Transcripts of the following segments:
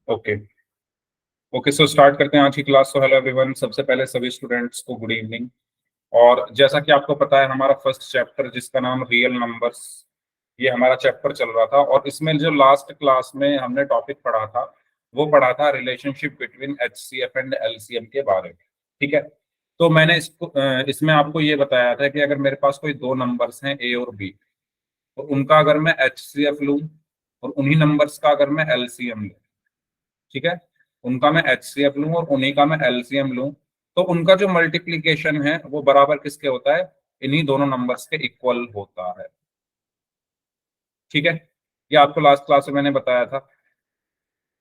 Okay okay, so start करते हैं आज की क्लास। सो हेलो एवरीवन, सबसे पहले सभी स्टूडेंट्स को गुड इवनिंग। और जैसा कि आपको पता है, हमारा फर्स्ट चैप्टर जिसका नाम रियल नंबर्स, ये हमारा चैप्टर चल रहा था। और इसमें जो लास्ट क्लास में हमने टॉपिक पढ़ा था, वो पढ़ा था relationship between HCF and LCM के बारे में। ठीक है, तो मैंने इसमें आपको ये बताया था कि अगर मेरे पास कोई दो नंबर्स हैं ए और बी, तो उनका अगर मैं एचसीएफ लूं और उन्हीं नंबर्स का अगर मैं एलसीएम लूं, ठीक है, उनका मैं एचसीएफ लूं और उन्हीं का मैं एलसीएम लूं, तो उनका जो मल्टीप्लीकेशन है वो बराबर किसके होता है? इन्हीं दोनों नंबर्स के इक्वल होता है। ठीक है, ये आपको लास्ट क्लास में मैंने बताया था।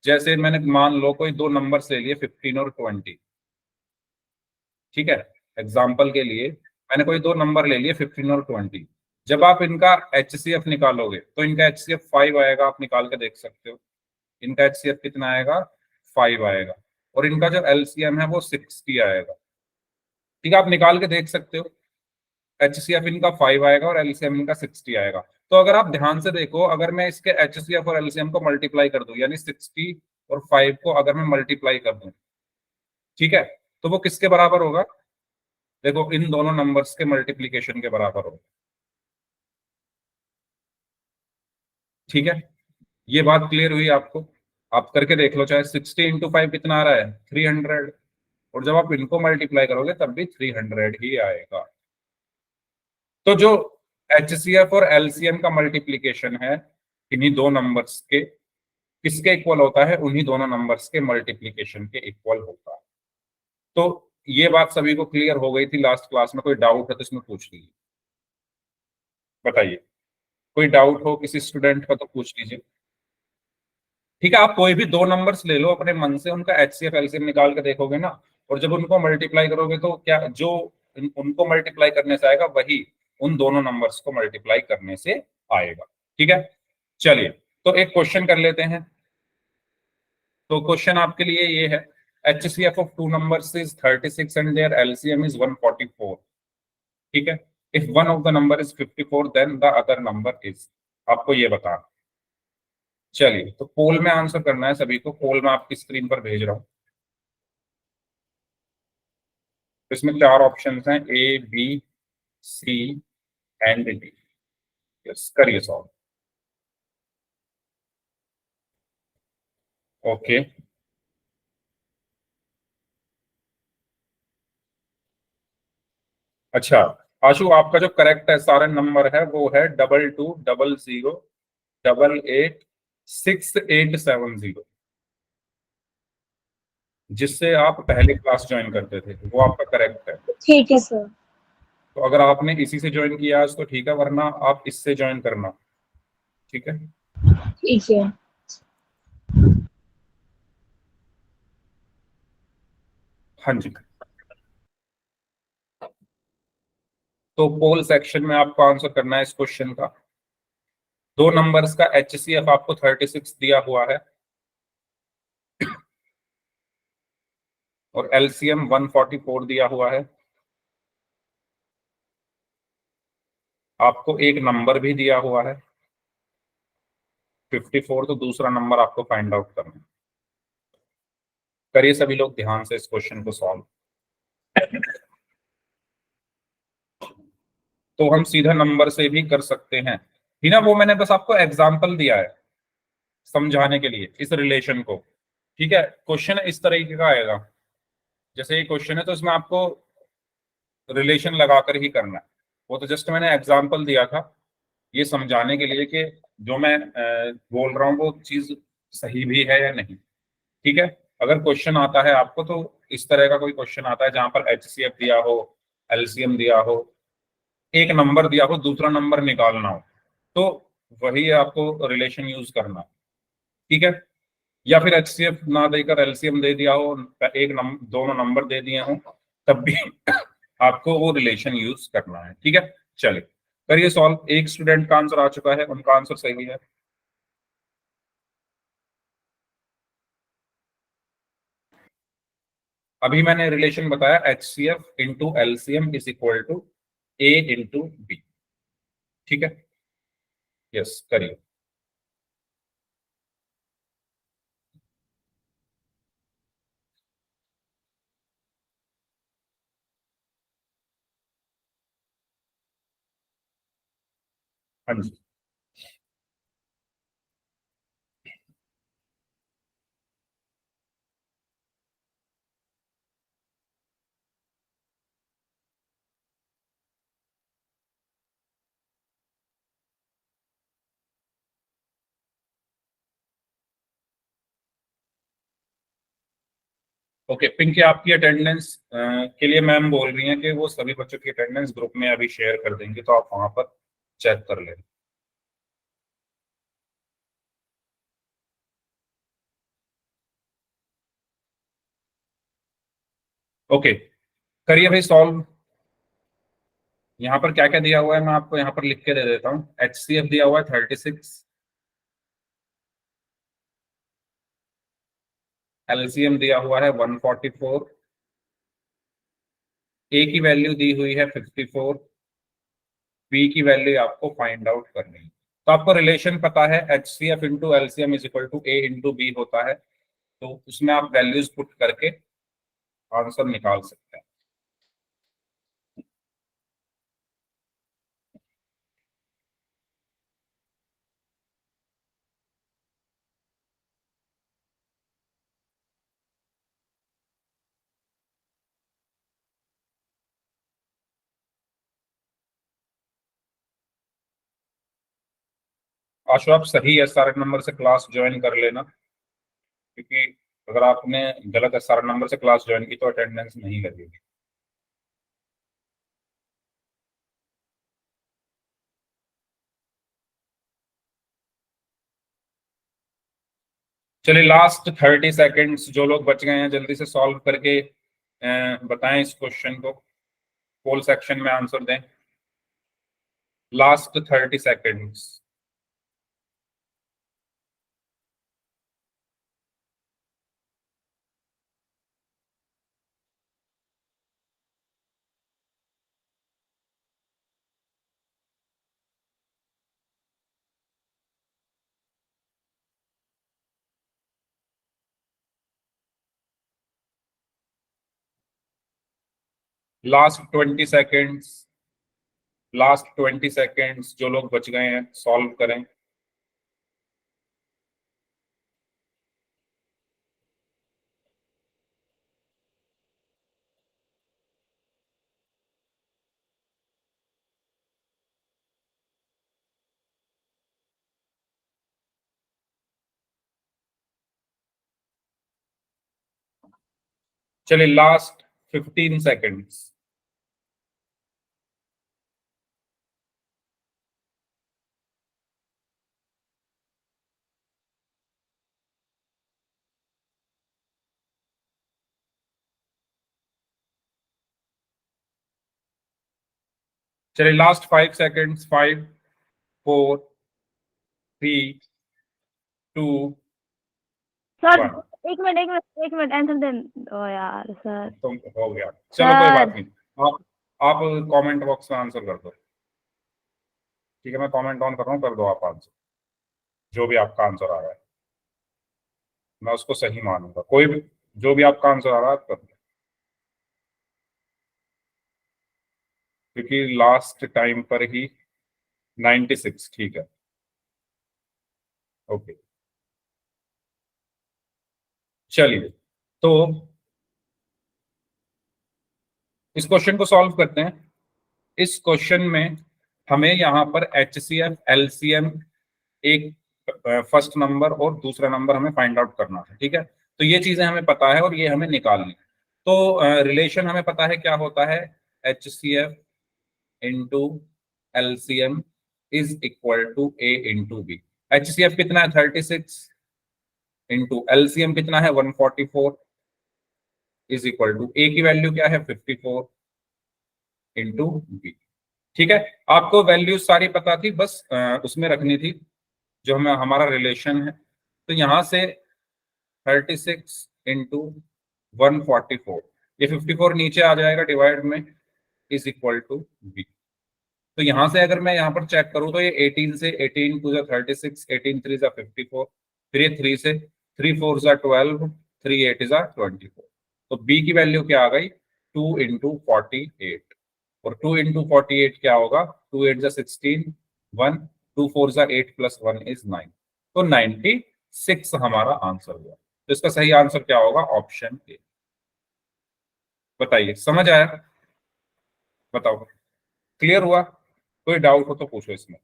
जैसे मैंने मान लो कोई दो नंबर्स ले लिए 15 और 20। ठीक है, एग्जाम्पल के लिए मैंने कोई दो नंबर ले लिए 15 और 20। जब आप इनका एचसीएफ निकालोगे तो इनका एचसीएफ 5 आएगा, आप निकाल के देख सकते हो। इनका एचसीएफ कितना आएगा? 5 आएगा। और इनका जो एलसीएम है वो 60 आएगा। ठीक है, आप निकाल के देख सकते हो। एचसीएफ इनका 5 आएगा और एलसीएम इनका 60 आएगा। तो अगर आप ध्यान से देखो, अगर मैं इसके एचसीएफ और एलसीएम को मल्टीप्लाई कर दूं, यानी 60 और 5 को अगर मैं मल्टीप्लाई कर दूं, ठीक है, तो वो किसके बराबर होगा? देखो, इन दोनों नंबर्स के मल्टीप्लीकेशन के बराबर होगा। ठीक है, ये बात क्लियर हुई आपको? आप करके देख लो, चाहे 60 × 5 कितना आ रहा है? 300। और जब आप इनको मल्टीप्लाई करोगे तब भी 300 ही आएगा। तो जो एचसीएफ और एलसीएम का मल्टीप्लीकेशन है इन्हीं दो नंबर्स के, किसके इक्वल होता है? उन्हीं दोनों नंबर्स के मल्टीप्लीकेशन के इक्वल होता है। तो ये बात सभी को क्लियर हो गई थी लास्ट क्लास में। कोई डाउट है तो इसमें पूछ लीजिए, बताइए। कोई डाउट हो किसी स्टूडेंट का तो पूछ लीजिए। ठीक है, आप कोई भी दो नंबर्स ले लो अपने मन से, उनका एचसीएफ एलसीएम निकाल के देखोगे ना, और जब उनको मल्टीप्लाई करोगे तो क्या जो उनको मल्टीप्लाई करने से आएगा वही उन दोनों नंबर्स को मल्टीप्लाई करने से आएगा। ठीक है, चलिए तो एक क्वेश्चन कर लेते हैं। तो क्वेश्चन आपके लिए ये है, HCF of two numbers is 36 and their LCM is 144। ठीक है, if one of the number is 54 then the other number is. आपको ये बताना। चलिए, तो पोल में आंसर करना है सभी को। पोल में आपकी स्क्रीन पर भेज रहा हूं। तो इसमें चार ऑप्शन हैं, A B C and D. Yes, करिए सॉल्व। ओके, अच्छा आशु, आपका जो करेक्ट है सारा नंबर है वो है 2200886870, जिससे आप पहले क्लास ज्वाइन करते थे, वो आपका करेक्ट है। ठीक है सर। तो अगर आपने इसी से ज्वाइन किया आज तो ठीक है, वरना आप इससे ज्वाइन करना। ठीक है, ठीक है। हाँ जी। तो पोल सेक्शन में आपको आंसर करना है इस क्वेश्चन का। दो नंबर्स का एचसीएफ आपको 36 दिया हुआ है और एलसीएम 144 दिया हुआ है। आपको एक नंबर भी दिया हुआ है 54, तो दूसरा नंबर आपको फाइंड आउट करना है। करिए सभी लोग ध्यान से इस क्वेश्चन को सॉल्व। तो हम सीधा नंबर से भी कर सकते हैं, ठीक ना? वो मैंने बस आपको एग्जांपल दिया है समझाने के लिए इस रिलेशन को। ठीक है, क्वेश्चन इस तरीके का आएगा, जैसे ये क्वेश्चन है तो इसमें आपको रिलेशन लगाकर ही करना है। वो तो जस्ट मैंने एग्जांपल दिया था ये समझाने के लिए कि जो मैं बोल रहा हूँ वो चीज सही भी है या नहीं। ठीक है, अगर क्वेश्चन आता है आपको, तो इस तरह का कोई क्वेश्चन आता है जहां पर एचसीएफ दिया हो, एलसीएम दिया हो, एक नंबर दिया हो, दूसरा नंबर निकालना हो, तो वही आपको रिलेशन यूज करना। ठीक है, या फिर एचसीएफ ना देकर एलसीएम दे दिया हो, दोनों नंबर दे दिए हो, तब भी आपको वो रिलेशन यूज करना है। ठीक है, चलिए करिए सॉल्व। एक स्टूडेंट का आंसर आ चुका है, उनका आंसर सही है। अभी मैंने रिलेशन बताया, HCF into LCM is equal to A into B. ठीक है, यस करिए। हाँ जी, ओके पिंकी, आपकी अटेंडेंस के लिए मैम बोल रही हैं कि वो सभी बच्चों की अटेंडेंस ग्रुप में अभी शेयर कर देंगे, तो आप वहां पर चेक कर लें। ओके, करिए भाई सॉल्व। यहाँ पर क्या क्या दिया हुआ है मैं आपको यहाँ पर लिख के दे देता हूँ। HCF दिया हुआ है 36, LCM दिया हुआ है 144, A की वैल्यू दी हुई है 54, B की वैल्यू आपको फाइंड आउट करनी है। तो आपको रिलेशन पता है, HCF into LCM is equal to A into B होता है, तो उसमें आप वैल्यूज पुट करके आंसर निकाल सकते हैं। आशु, आप सही SR नंबर से क्लास ज्वाइन कर लेना, क्योंकि अगर आपने गलत SR नंबर से क्लास ज्वाइन की तो अटेंडेंस नहीं लगेगी। चलिए लास्ट 30 सेकेंड्स, जो लोग बच गए हैं जल्दी से सॉल्व करके बताएं इस क्वेश्चन को, पोल सेक्शन में आंसर दें। Last 30 seconds. Last 20 seconds. Last 20 seconds, जो लोग बच गए हैं सॉल्व करें। चलिए लास्ट 15 सेकेंड्स। चलिए लास्ट 5 सेकेंड्स। 5, 4, 3, 2, सर 1। एक मिनट आंसर दे। ओ यार सर। तो हो गया, चलो कोई बात सर नहीं। आप कमेंट बॉक्स में आंसर कर दो। ठीक है, मैं कमेंट ऑन कर रहा हूँ, कर दो आप आंसर, जो भी आपका आंसर आ रहा है मैं उसको सही मानूंगा। कोई भी जो भी आपका आंसर आ रहा है आप कर दो, क्योंकि लास्ट टाइम पर ही 96। ठीक है, ओके। चलिए, तो इस क्वेश्चन को सॉल्व करते हैं। इस क्वेश्चन में हमें यहाँ पर HCF LCM, एक फर्स्ट नंबर और दूसरा नंबर हमें फाइंड आउट करना है। ठीक है, तो ये चीजें हमें पता है और ये हमें निकालनी है। तो रिलेशन हमें पता है क्या होता है, HCF into LCM is equal to A into B। HCF कितना है 36, इंटू LCM कितना है 144, इज इक्वल टू A की वैल्यू क्या है 54 इंटू B। ठीक है, आपको वैल्यूज सारी पता थी, बस उसमें रखनी थी जो हमें हमारा रिलेशन है। तो यहां से 36 इंटू 144, ये 54 नीचे आ जाएगा डिवाइड में, इज इक्वल टू B। तो यहां से अगर मैं यहाँ पर चेक करूँ तो ये 18 से, 18 टू 36, 18 3 54, फिर ये 3 से, 3 4 12, 3 8 24। तो B की वैल्यू क्या आ गई 2 इंटू 48, और 2 इंटू 48 क्या होगा, 2 8 16, 1 2 4 जा 8 + 1 = 9, तो 96 हमारा आंसर हुआ। तो इसका सही आंसर क्या होगा? Option A. बताइए, समझ आया? बताओ, क्लियर हुआ? कोई डाउट हो तो पूछो इसमें।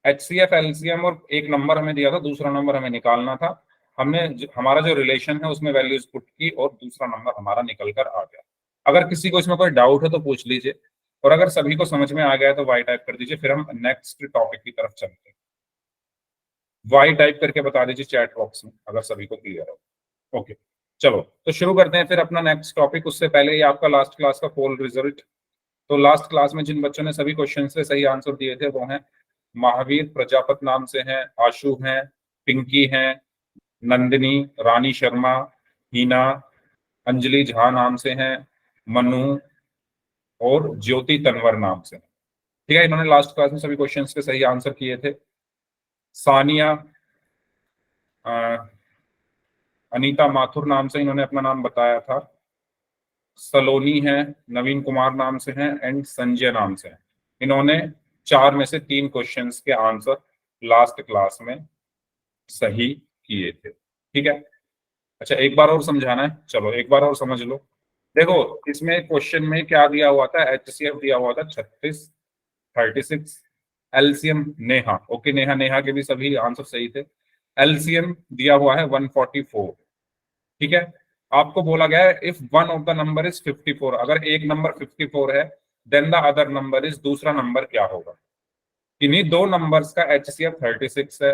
HCF एलसीएम, और एक नंबर हमें दिया था, दूसरा नंबर हमें निकालना था। हमने हमारा जो रिलेशन है उसमें वैल्यूज पुट की और दूसरा नंबर हमारा निकल कर आ गया। अगर किसी को इसमें कोई डाउट है तो पूछ लीजिए, और अगर सभी को समझ में आ गया तो वाई टाइप कर दीजिए, फिर हम नेक्स्ट टॉपिक की तरफ चलते हैं। वाई टाइप करके बता दीजिए चैट बॉक्स में अगर सभी को क्लियर हो। ओके, चलो तो शुरू करते हैं फिर अपना नेक्स्ट टॉपिक। उससे पहले ये आपका लास्ट क्लास का पोल रिजल्ट। तो लास्ट क्लास में जिन बच्चों ने सभी क्वेश्चन से सही आंसर दिए थे वो हैं महावीर प्रजापत नाम से हैं, आशु हैं, पिंकी हैं, नंदिनी, रानी शर्मा, हीना, अंजलि झा नाम से हैं, मनु और ज्योति तनवर नाम से हैं। ठीक है, इन्होंने लास्ट क्लास में सभी क्वेश्चंस के सही आंसर किए थे। सानिया, अनीता माथुर नाम से इन्होंने अपना नाम बताया था। सलोनी है, नवीन कुमार नाम से हैं, एंड संजय नाम से हैं। इन्होंने 4 में से 3 क्वेश्चंस के आंसर लास्ट क्लास में सही किए थे। ठीक है, अच्छा एक बार और समझाना है, चलो एक बार और समझ लो। देखो, इसमें क्वेश्चन में क्या दिया हुआ था? HCF दिया हुआ था 36, 36। एलसीएम नेहा, ओके, नेहा, नेहा के भी सभी आंसर सही थे। एलसीएम दिया हुआ है 144। ठीक है, आपको बोला गया है if one of the number is 54, अगर एक नंबर 54 है then the other number is, दूसरा नंबर क्या होगा? इन्हीं दो नंबर्स का HCF 36 है,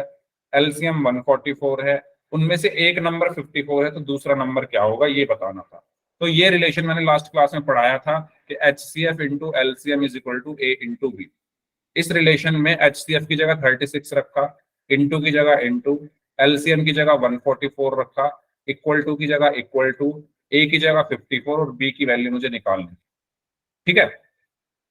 एलसीएम 144 है, उनमें से एक नंबर 54 है, तो दूसरा नंबर क्या होगा ये बताना था। तो ये रिलेशन मैंने लास्ट क्लास में पढ़ाया था कि HCF into LCM is equal to A into B। इस रिलेशन में HCF की जगह 36 रखा, इंटू की जगह इंटू, एलसीएम की जगह 144 रखा, इक्वल टू की जगह इक्वल टू, A की जगह 54 और B की वैल्यू मुझे निकालनी। ठीक है,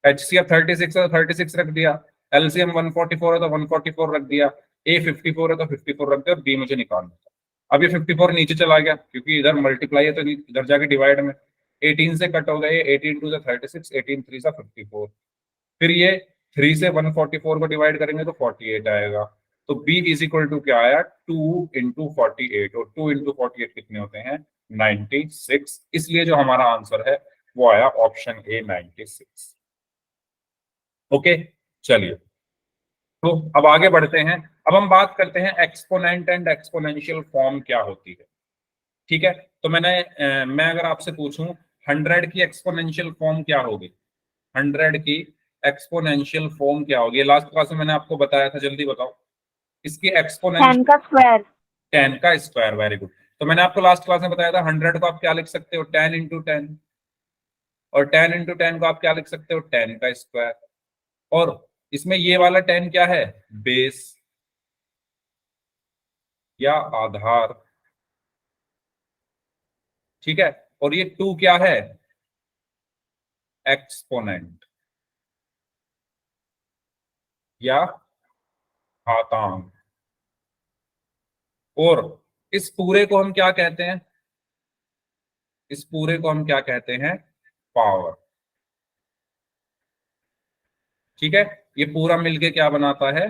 HCF 36 है तो 36 रख दिया, एलसीएम 144 है तो 144 रख दिया, A 54 है तो 54 रख दिया, और B मुझे निकालना था। अब ये 54 नीचे चला गया क्योंकि इधर मल्टीप्लाई है तो इधर जाके डिवाइड में 18 से कट हो गया, ये 18 2 36, 18 3 54। फिर ये 3 से 144 को डिवाइड करेंगे तो 48 आएगा। तो B इज इक्वल टू क्या आया? 2 इंटू 48, और 2 इंटू 48 कितने होते हैं? 96। इसलिए जो हमारा आंसर है वो आया ऑप्शन ए, 96। ओके, चलिए तो अब आगे बढ़ते हैं। अब हम बात करते हैं एक्सपोनेंट एंड एक्सपोनेंशियल फॉर्म क्या होती है। ठीक है, तो मैं अगर आपसे पूछूं 100 की एक्सपोनेंशियल फॉर्म क्या होगी? 100 की एक्सपोनेंशियल फॉर्म क्या होगी? लास्ट क्लास में मैंने आपको बताया था, जल्दी बताओ। इसकी 10 एक्सपोनेंशियल, का स्क्वायर। 10 का स्क्वायर, वेरी गुड। तो मैंने आपको लास्ट क्लास में बताया था 100 को आप क्या लिख सकते हो? 10 इंटू 10, और 10 इंटू 10 को आप क्या लिख सकते हो? 10 का स्क्वायर। और इसमें ये वाला 10 क्या है? बेस या आधार। ठीक है, और ये 2 क्या है? एक्सपोनेंट या घातांक। और इस पूरे को हम क्या कहते हैं? इस पूरे को हम क्या कहते हैं? पावर। ठीक है, ये पूरा मिलके क्या बनाता है?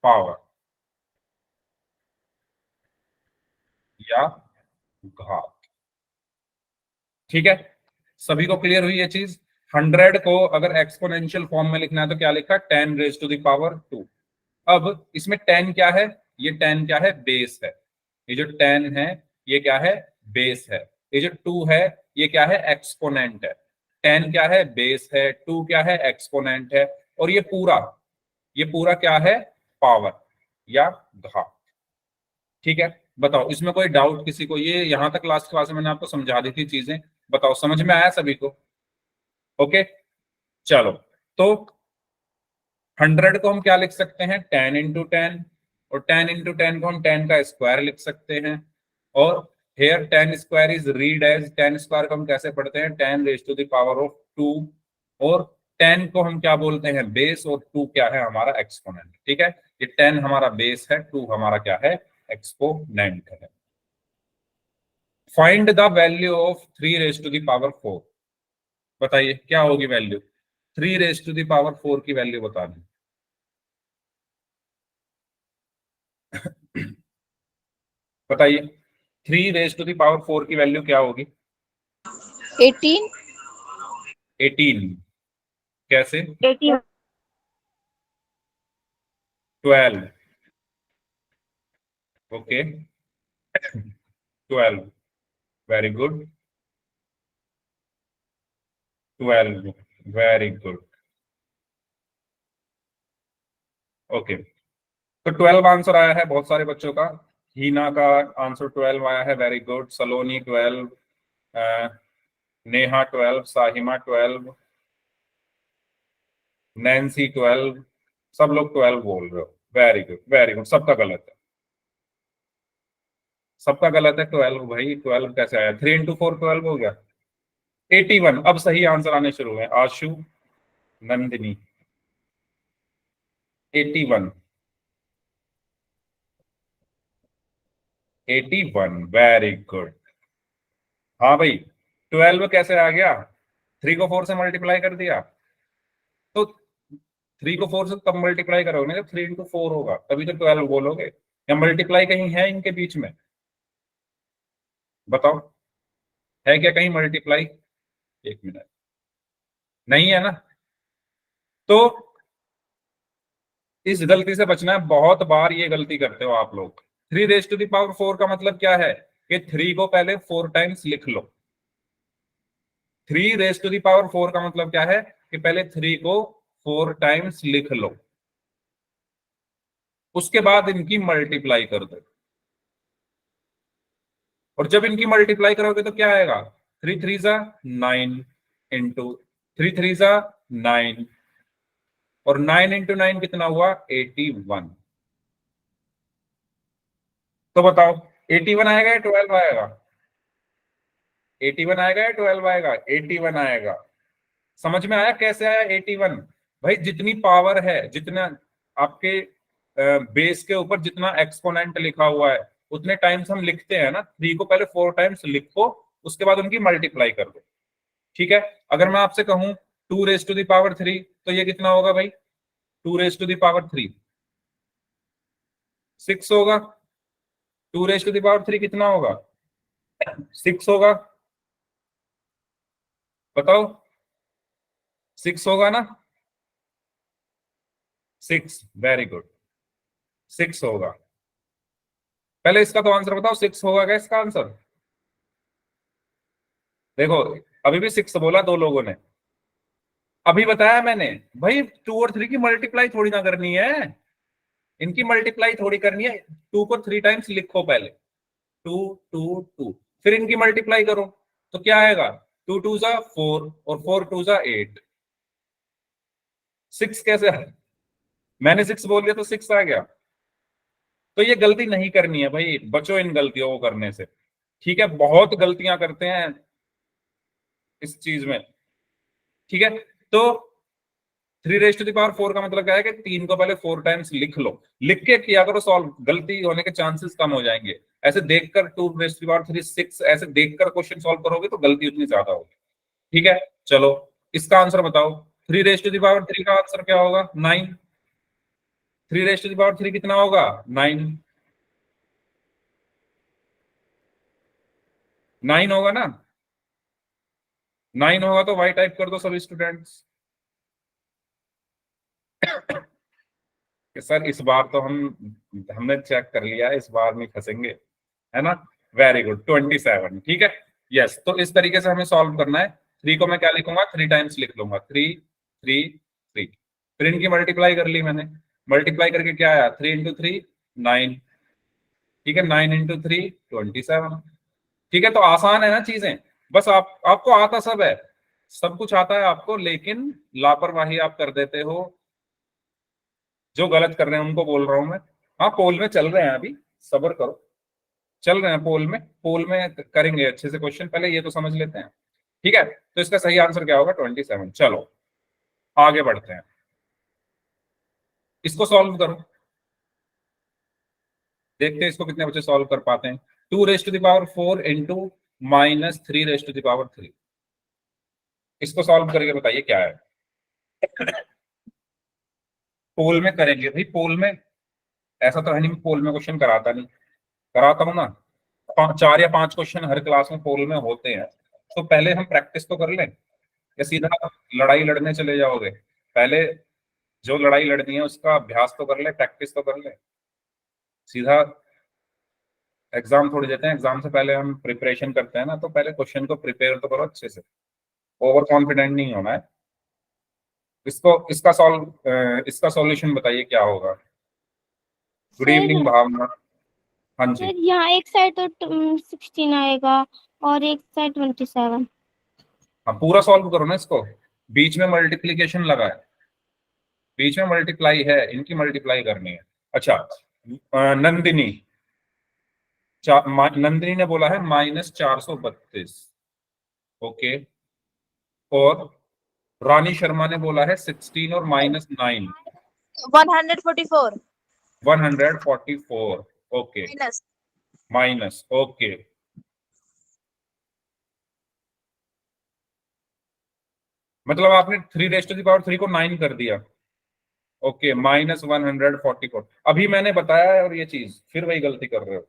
पावर या घात। ठीक है, सभी को क्लियर हुई ये चीज? 100 को अगर एक्सपोनेंशियल फॉर्म में लिखना है तो क्या लिखा? 10 रेज टू द पावर 2। अब इसमें 10 क्या है? ये 10 क्या है? बेस है। ये जो 10 है ये क्या है? बेस है। ये जो 2 है ये क्या है? एक्सपोनेंट है। 10 क्या है? बेस है। 2 क्या है? एक्सपोनेंट है। और ये पूरा क्या है? पावर या घात। ठीक है, बताओ इसमें कोई डाउट किसी को? ये यहां तक लास्ट क्लास में मैंने आपको समझा दी थी चीजें, बताओ समझ में आया सभी को? ओके, चलो तो 100 को हम क्या लिख सकते हैं? 10 इंटू 10, और 10 इंटू 10 को हम 10 का स्क्वायर लिख सकते हैं। और here 10 square is read as, 10 square को हम कैसे पढ़ते हैं? 10 raise to the power of 2। और 10 को हम क्या बोलते हैं? बेस, और 2 क्या है? हमारा एक्सपोनेंट। ठीक है, ये 10 हमारा बेस है, 2 हमारा क्या है? एक्सपोनेंट है। Find the value of 3 raise to the power 4। बताइए क्या होगी value? 3 raise to the power 4 की वैल्यू बता दें। बताइए 3 रेज टू द पावर 4 की वैल्यू क्या होगी? 18। 18। कैसे? 80 12। Okay 12। Very good. 12। Very good. Okay तो 12 आंसर आया है बहुत सारे बच्चों का। हीना का आंसर 12 आया है, वेरी गुड। सलोनी 12, नेहा 12, साहिमा 12, नैन्सी 12, सब लोग 12 बोल रहे हो। Very good very good. सबका गलत है, सबका गलत है। 12 भाई, 12 कैसे आया? 3 इंटू 4 12 हो गया। 81। अब सही आंसर आने शुरू हुए। आशु, नंदिनी 81। 81 very good. हाँ भाई 12 कैसे आ गया? 3 को 4 से मल्टीप्लाई कर दिया, तो 3 को 4 से कब मल्टीप्लाई करोगे ना, जब 3 इंटू 4 होगा तभी तो 12 बोलोगे। या मल्टीप्लाई कहीं है इनके बीच में? बताओ, है क्या कहीं मल्टीप्लाई? एक मिनट, नहीं है ना। तो इस गलती से बचना है, बहुत बार ये गलती करते हो आप लोग। 3 रेज टू द पावर 4 का मतलब क्या है कि 3 को पहले 4 टाइम्स लिख लो। 3 रेज टू द पावर 4 का मतलब क्या है कि पहले 3 को 4 टाइम्स लिख लो, उसके बाद इनकी मल्टीप्लाई कर दो। और जब इनकी मल्टीप्लाई करोगे तो क्या आएगा? 3 3 जा 9 इंटू 3 3 जा 9, और 9 इंटू 9 कितना हुआ? 81। तो बताओ 81 आएगा या 12 आएगा? 81 आएगा या 12 आएगा? 81 आएगा। समझ में आया कैसे आया 81? भाई जितनी पावर है, जितना आपके बेस के ऊपर जितना एक्सपोनेंट लिखा हुआ है उतने टाइम्स हम लिखते हैं ना। 3 को पहले 4 टाइम्स लिखो, उसके बाद उनकी मल्टीप्लाई कर दो। ठीक है, अगर मैं आपसे कहूं 2 रेज टू द पावर 3 तो ये कितना होगा भाई? 2 रेज टू द पावर 3 6 होगा। 2 रेज टू द पावर 3 कितना होगा? 6 होगा। बताओ 6 होगा ना? 6 वेरी गुड, 6 होगा। पहले इसका तो आंसर बताओ, 6 होगा क्या इसका आंसर? देखो अभी भी 6 बोला दो लोगों ने। अभी बताया मैंने भाई 2 और 3 की मल्टीप्लाई थोड़ी ना करनी है, इनकी मल्टीप्लाई थोड़ी करनी है। 2 को 3 टाइम्स लिखो पहले, 2 2 2, फिर इनकी मल्टीप्लाई करो तो क्या आएगा? 2 2 जा 4 और 4 2 जा 8। 6 कैसे आ? मैंने 6 बोल दिया तो 6 आ गया। तो ये गलती नहीं करनी है भाई, बचो इन गलतियों को करने से। ठीक है, बहुत गलतियां करते हैं इस चीज में। ठीक है, तो 3 रेज टू द पावर 4 का मतलब क्या है कि 3 को पहले 4 टाइम्स लिख लो, लिख के किया करो सॉल्व, गलती होने के चांसेस कम हो जाएंगे। ऐसे देखकर 2 रेज टू द पावर 3 6 ऐसे देखकर क्वेश्चन सॉल्व करोगे तो गलती उतनी ज्यादा होगी। ठीक है, चलो इसका आंसर बताओ। 3 रेज टू द पावर 3 का आंसर क्या होगा? 9। 3 रेज टू द पावर 3 कितना होगा? 9। 9 होगा ना? 9 होगा तो वाई टाइप कर दो सभी स्टूडेंट्स। कि सर इस बार तो हमने चेक कर लिया है, इस बार नहीं फंसेंगे, है ना? Very good 27। ठीक है, यस। तो इस तरीके से हमें सॉल्व करना है। 3 को मैं क्या लिखूंगा? 3 टाइम्स लिख लूंगा, 3 3 3। फिर इनकी मल्टीप्लाई कर ली मैंने, मल्टीप्लाई करके क्या आया? 3 इंटू 3 9। ठीक है, 9 इंटू 3 27। ठीक है, तो आसान है ना चीजें। बस आपको आता सब है, सब कुछ आता है आपको, लेकिन लापरवाही आप कर देते हो। जो गलत कर रहे हैं उनको बोल रहा हूं मैं। हाँ पोल में चल रहे हैं अभी, सब्र करो, चल रहे हैं पोल में, पोल में करेंगे अच्छे से क्वेश्चन, पहले ये तो समझ लेते हैं। ठीक है, तो इसका सही आंसर क्या होगा? 27। चलो आगे बढ़ते हैं, इसको सॉल्व करो, देखते हैं इसको कितने बच्चे सॉल्व कर पाते हैं। 2 raise to the power 4 into minus 3 raise to the power 3, इसको सॉल्व करके बताइए क्या है। पोल में करेंगे भाई, पोल में ऐसा तो है नहीं पोल में क्वेश्चन कराता नहीं, कराता हूँ ना। 4 या 5 क्वेश्चन हर क्लास में पोल में होते हैं। तो पहले हम प्रैक्टिस तो कर लें, या सीधा लड़ाई लड़ने चले जाओगे? पहले जो लड़ाई लड़नी है उसका अभ्यास तो कर ले, प्रैक्टिस तो कर ले। सीधा एग्जाम थोड़ी देते हैं, एग्जाम से पहले हम प्रिपरेशन करते हैं ना, तो पहले क्वेश्चन को प्रिपेयर तो करो अच्छे से, ओवर कॉन्फिडेंट नहीं होना है। इसका सॉल्यूशन बताइए क्या होगा। गुड इवनिंग सर भावना। हाँ जी, सर यहाँ एक साइड तो 16 आएगा और एक साइड 27। हाँ पूरा सॉल्व करो ना इसको। बीच में मल्टीप्लीकेशन लगा है, बीच में मल्टीप्लाई है, इनकी मल्टीप्लाई करनी है। अच्छा, नंदिनी नंदिनी ने बोला है -432। ओके, और रानी शर्मा ने बोला है 16 और -9 144 144। Okay, minus minus, okay. मतलब आपने 3⁻³ को 9 कर दिया। ओके, -144। अभी मैंने बताया है और ये चीज फिर वही गलती कर रहे हो।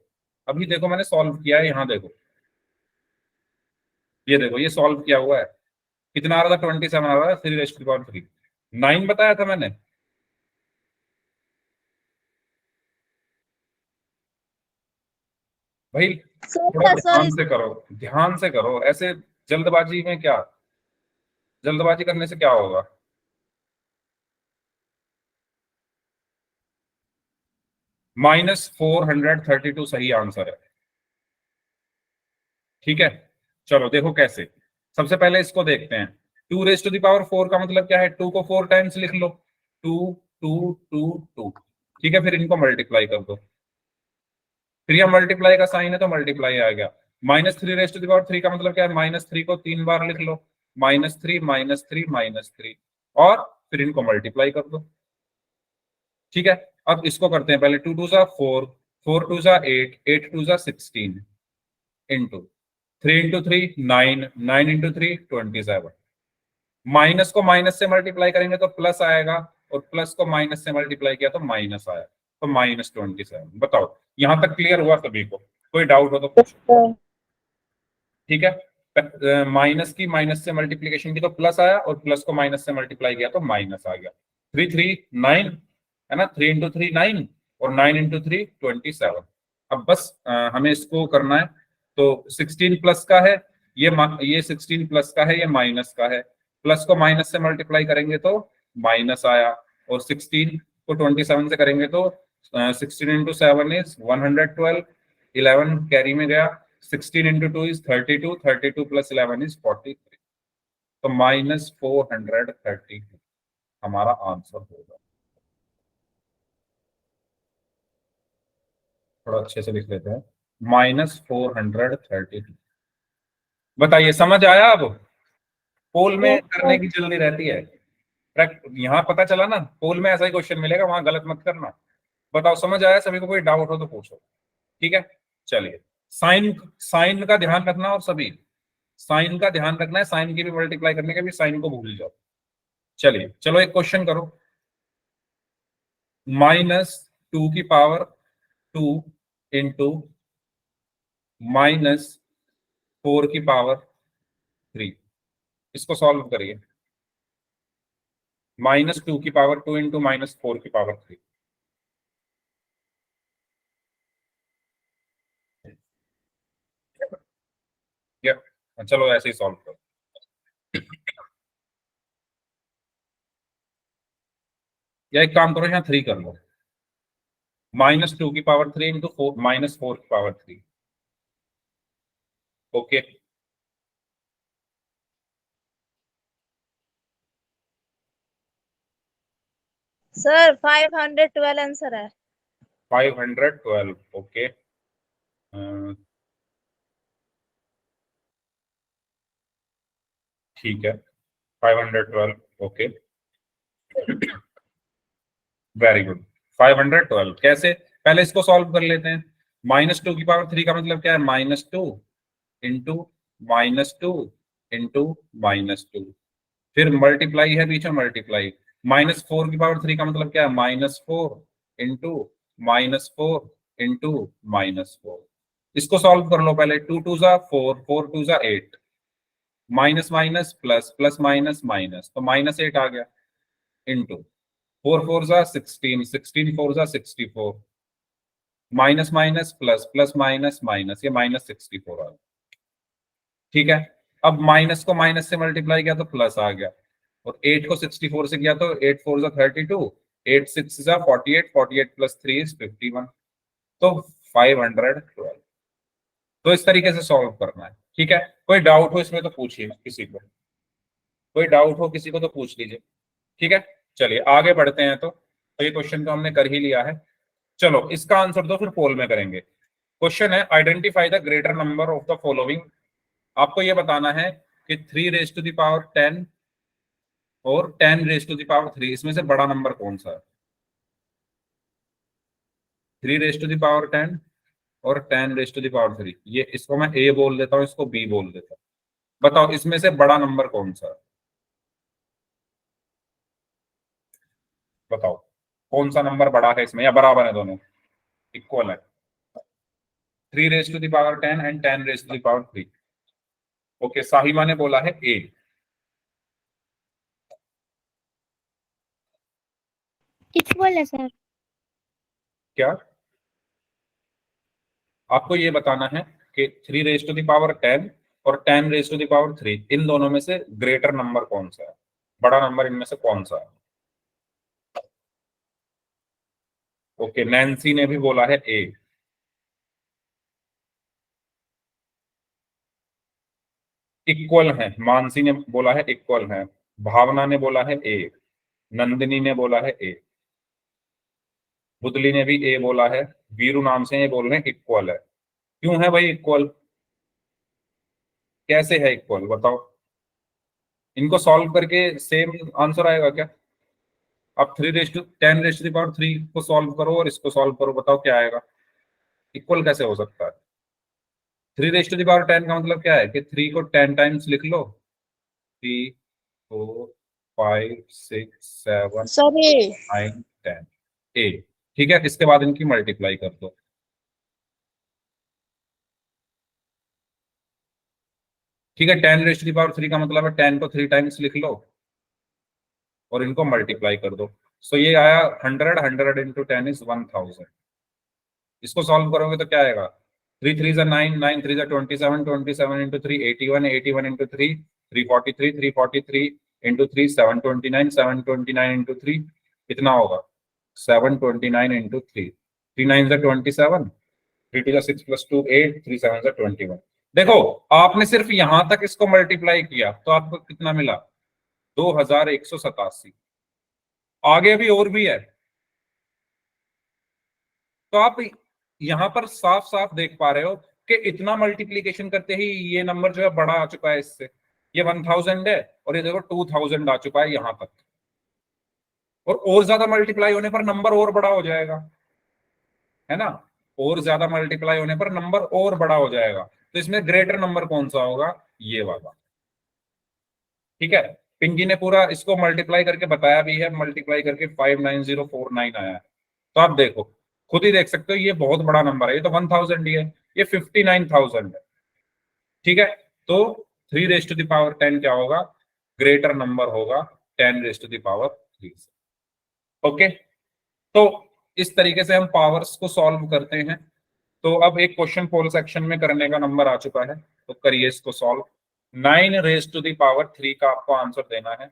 अभी देखो मैंने सॉल्व किया है, यहाँ देखो, ये देखो ये सॉल्व किया हुआ है। कितना आ रहा था? 27 आ रहा है, 3⁻3। 9 बताया था मैंने। भाई थोड़ा सर ध्यान से करो, ध्यान से करो, ऐसे जल्दबाजी में क्या, जल्दबाजी करने से क्या होगा? -432 सही आंसर है। ठीक है, चलो देखो कैसे। सबसे पहले इसको देखते हैं। 2⁻4 का मतलब क्या है? 2 को 4 टाइम्स लिख लो, 2 2 2 2। ठीक है, फिर इनको मल्टीप्लाई कर दो। फिर यह मल्टीप्लाई का साइन है तो मल्टीप्लाई आ गया। -3⁻3 का मतलब क्या है? -3 को 3 बार लिख लो, -3 -3 -3, और फिर इनको मल्टीप्लाई कर दो। ठीक है, अब इसको करते हैं पहले। 2 2 जा 4, 4 2 जा 8, 8 2 जा 16, इंटू 3 इंटू 3 9, 9 इंटू 3 27। माइनस को माइनस से मल्टीप्लाई करेंगे तो प्लस आएगा, और प्लस को माइनस से मल्टीप्लाई किया तो माइनस आया, तो -27। बताओ यहां तक क्लियर हुआ सभी को? कोई डाउट हो तो पूछो। ठीक है, माइनस की माइनस से मल्टीप्लीकेशन की तो प्लस आया, और प्लस को माइनस से मल्टीप्लाई किया तो माइनस आ गया। 3 3 9 है ना, 3 इंटू 3 9, और 9 इंटू 3 27। अब बस हमें इसको करना है। तो 16 प्लस का है, ये 16 प्लस का है, ये माइनस का है। प्लस को माइनस से मल्टीप्लाई करेंगे तो माइनस आया, और 16 को 27 से करेंगे तो 16 इंटू 7 इज 112, 11 कैरी में गया, 16 इंटू 2 इज 32, 32 प्लस 11 इज 43। तो -432 हमारा आंसर होगा। थोड़ा अच्छे से लिख लेते हैं, -432। बताइए समझ आया? अब पोल में करने की जल्दी रहती है, यहाँ पता चला ना, पोल में ऐसा ही क्वेश्चन मिलेगा, वहां गलत मत करना। बताओ समझ आया सभी को? कोई डाउट हो तो पूछो। ठीक है, चलिए। साइन, साइन का ध्यान रखना, और सभी साइन का ध्यान रखना है, साइन की भी मल्टीप्लाई करने के भी साइन को भूल जाओ। चलिए, चलो एक क्वेश्चन करो। -2 इंटू -4 इसको सॉल्व करिए। -2 इंटू -4 या चलो ऐसे ही सॉल्व करो। या एक काम करो, यहाँ 3 कर लो। -2 इंटू -4 ओके। सर 512 आंसर है। 512 ओके। ठीक है, 512 ओके, वेरी गुड। 512 कैसे? पहले इसको सॉल्व कर लेते हैं। -2 का मतलब क्या है? -2 इंटू -2 इंटू -2। फिर मल्टीप्लाई है बीच में, मल्टीप्लाई। -4 की पावर 3 का मतलब क्या है, -4 इंटू -4 इंटू -4। इसको सॉल्व कर लो पहले। 2 2 जा 4, 4 2 जा 8, minus minus plus, plus minus minus, तो -8 आ गया, इंटू 4 4 जा 16, 16 4 जा 64, minus minus plus, plus minus minus, ये -64 आ गया। ठीक है, अब माइनस को माइनस से मल्टीप्लाई किया तो प्लस आ गया, और 8 को 64 से किया तो 8 4 जा 32, 8 6 जा 48, 48 प्लस 3 इज 51, तो 512। तो इस तरीके से सॉल्व करना है। ठीक है, कोई डाउट हो इसमें तो पूछिए किसी को, कोई डाउट हो किसी को तो पूछ लीजिए। ठीक है, चलिए आगे बढ़ते हैं। तो ये क्वेश्चन तो हमने कर ही लिया है। चलो इसका आंसर तो फिर पोल में करेंगे। क्वेश्चन है, identify the greater number of the following. आपको ये बताना है कि 3 raised to the power 10 और 10 raised to the power 3, इसमें से बड़ा नंबर कौन सा है। 3 raised to the power 10 और 10 raised to the power 3, ये इसको मैं ए बोल देता हूँ, इसको बी बोल देता हूँ। बताओ इसमें से बड़ा नंबर कौन सा है, बताओ कौन सा नंबर बड़ा है इसमें, या बराबर है दोनों, इक्वल है। 3 raised to the power 10 and 10 raised to the power 3। Okay, Sahima ने बोला है ए। इक्वल है सर। क्या, आपको ये बताना है कि 3 raised to the power 10 और 10 raised to the power 3, इन दोनों में से ग्रेटर नंबर कौन सा है, बड़ा नंबर इनमें से कौन सा है। ओके, नैन्सी ने भी बोला है ए। इक्वल है, मानसी ने बोला है इक्वल है, भावना ने बोला है ए, नंदिनी ने बोला है ए, बुदली ने भी ए बोला है, वीरू नाम से ये बोल रहे हैं इक्वल है। क्यों है भाई इक्वल, कैसे है इक्वल बताओ। इनको सॉल्व करके सेम आंसर आएगा क्या। आप 10 raised to the power 3 को सॉल्व करो और इसको सॉल्व करो, बताओ क्या आएगा, इक्वल कैसे हो सकता है। 3 raised to the power 10 का मतलब क्या है कि 3 को 10 टाइम्स लिख लो, 3 4 5 6 7 सर ये 9 10 ए। ठीक है, इसके बाद इनकी मल्टीप्लाई कर दो। ठीक है, 10 raised to the power 3 का मतलब है 10 को 3 टाइम्स लिख लो और इनको मल्टीप्लाई कर दो। सो ये आया 100, 100 इंटू 10 इज 1000। इसको सॉल्व करोगे तो क्या आएगा, 3 3 जा 9, 9 3 जा 27, 27 इंटू 3 81, 81 इंटू 3 343, 343 इंटू 3 729, 729 इंटू 3 कितना होगा, 729 इंटू 3, 3 9 जा 27, 3 2 जा 6 प्लस 2 8, 3 7 जा 21। देखो आपने सिर्फ यहां तक इसको मल्टीप्लाई किया तो आपको कितना मिला, 2187। आगे भी और भी है, तो आप यहां पर साफ साफ देख पा रहे हो कि इतना मल्टीप्लीकेशन करते ही ये नंबर जो है बड़ा आ चुका है इससे। ये 1000 है और ये देखो 2000 आ चुका है यहां तक, और ज्यादा मल्टीप्लाई होने पर नंबर और बड़ा हो जाएगा, है ना। और ज्यादा मल्टीप्लाई होने पर नंबर और बड़ा हो जाएगा, तो इसमें ग्रेटर नंबर कौन सा होगा, ये वाला। ठीक है, पिंकी ने पूरा इसको मल्टीप्लाई करके बताया भी है, मल्टीप्लाई करके 59049 आया है। तो आप देखो, खुद ही देख सकते हो, ये बहुत बड़ा नंबर है, ये तो 1000 ही है, ये 59000 है। ठीक है, तो 3 raised to the power 10 क्या होगा, ग्रेटर नंबर होगा 10 raised to the power 3। Okay, तो इस तरीके से हम पावर्स को सॉल्व करते हैं। तो अब एक क्वेश्चन पोल सेक्शन में करने का नंबर आ चुका है, तो करिए इसको solve. 9 raised to the power 3 का आपको आंसर देना है।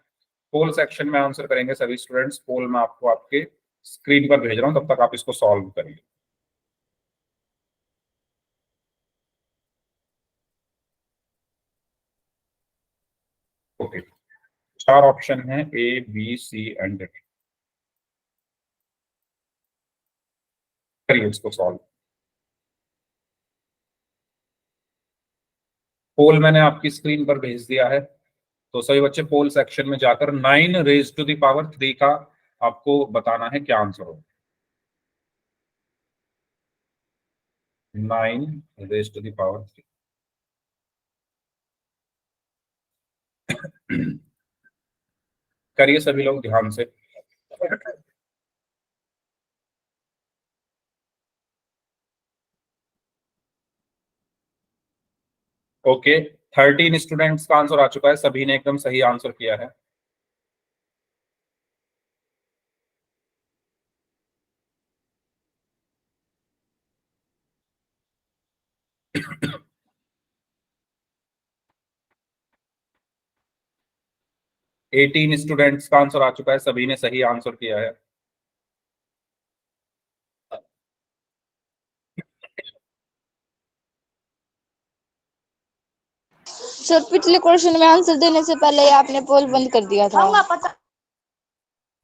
पोल सेक्शन में आंसर करेंगे सभी स्टूडेंट्स, पोल में आपको आपके स्क्रीन पर भेज रहा हूं, तब तक आप इसको सॉल्व करिए। ओके, 4 ऑप्शन है, A B C and D. करिए इसको सॉल्व। पोल मैंने आपकी स्क्रीन पर भेज दिया है, तो सभी बच्चे पोल सेक्शन में जाकर 9 raised to the power 3 का आपको बताना है क्या आंसर होगा। 9 raised to the power 3। करिए सभी लोग ध्यान से। ओके, 13 स्टूडेंट्स का आंसर आ चुका है, सभी ने एकदम सही आंसर किया है। एटीन स्टूडेंट्स का आंसर आ चुका है, सभी ने सही आंसर किया है। सर पिछले क्वेश्चन में आंसर देने से पहले ही आपने पोल बंद कर दिया था।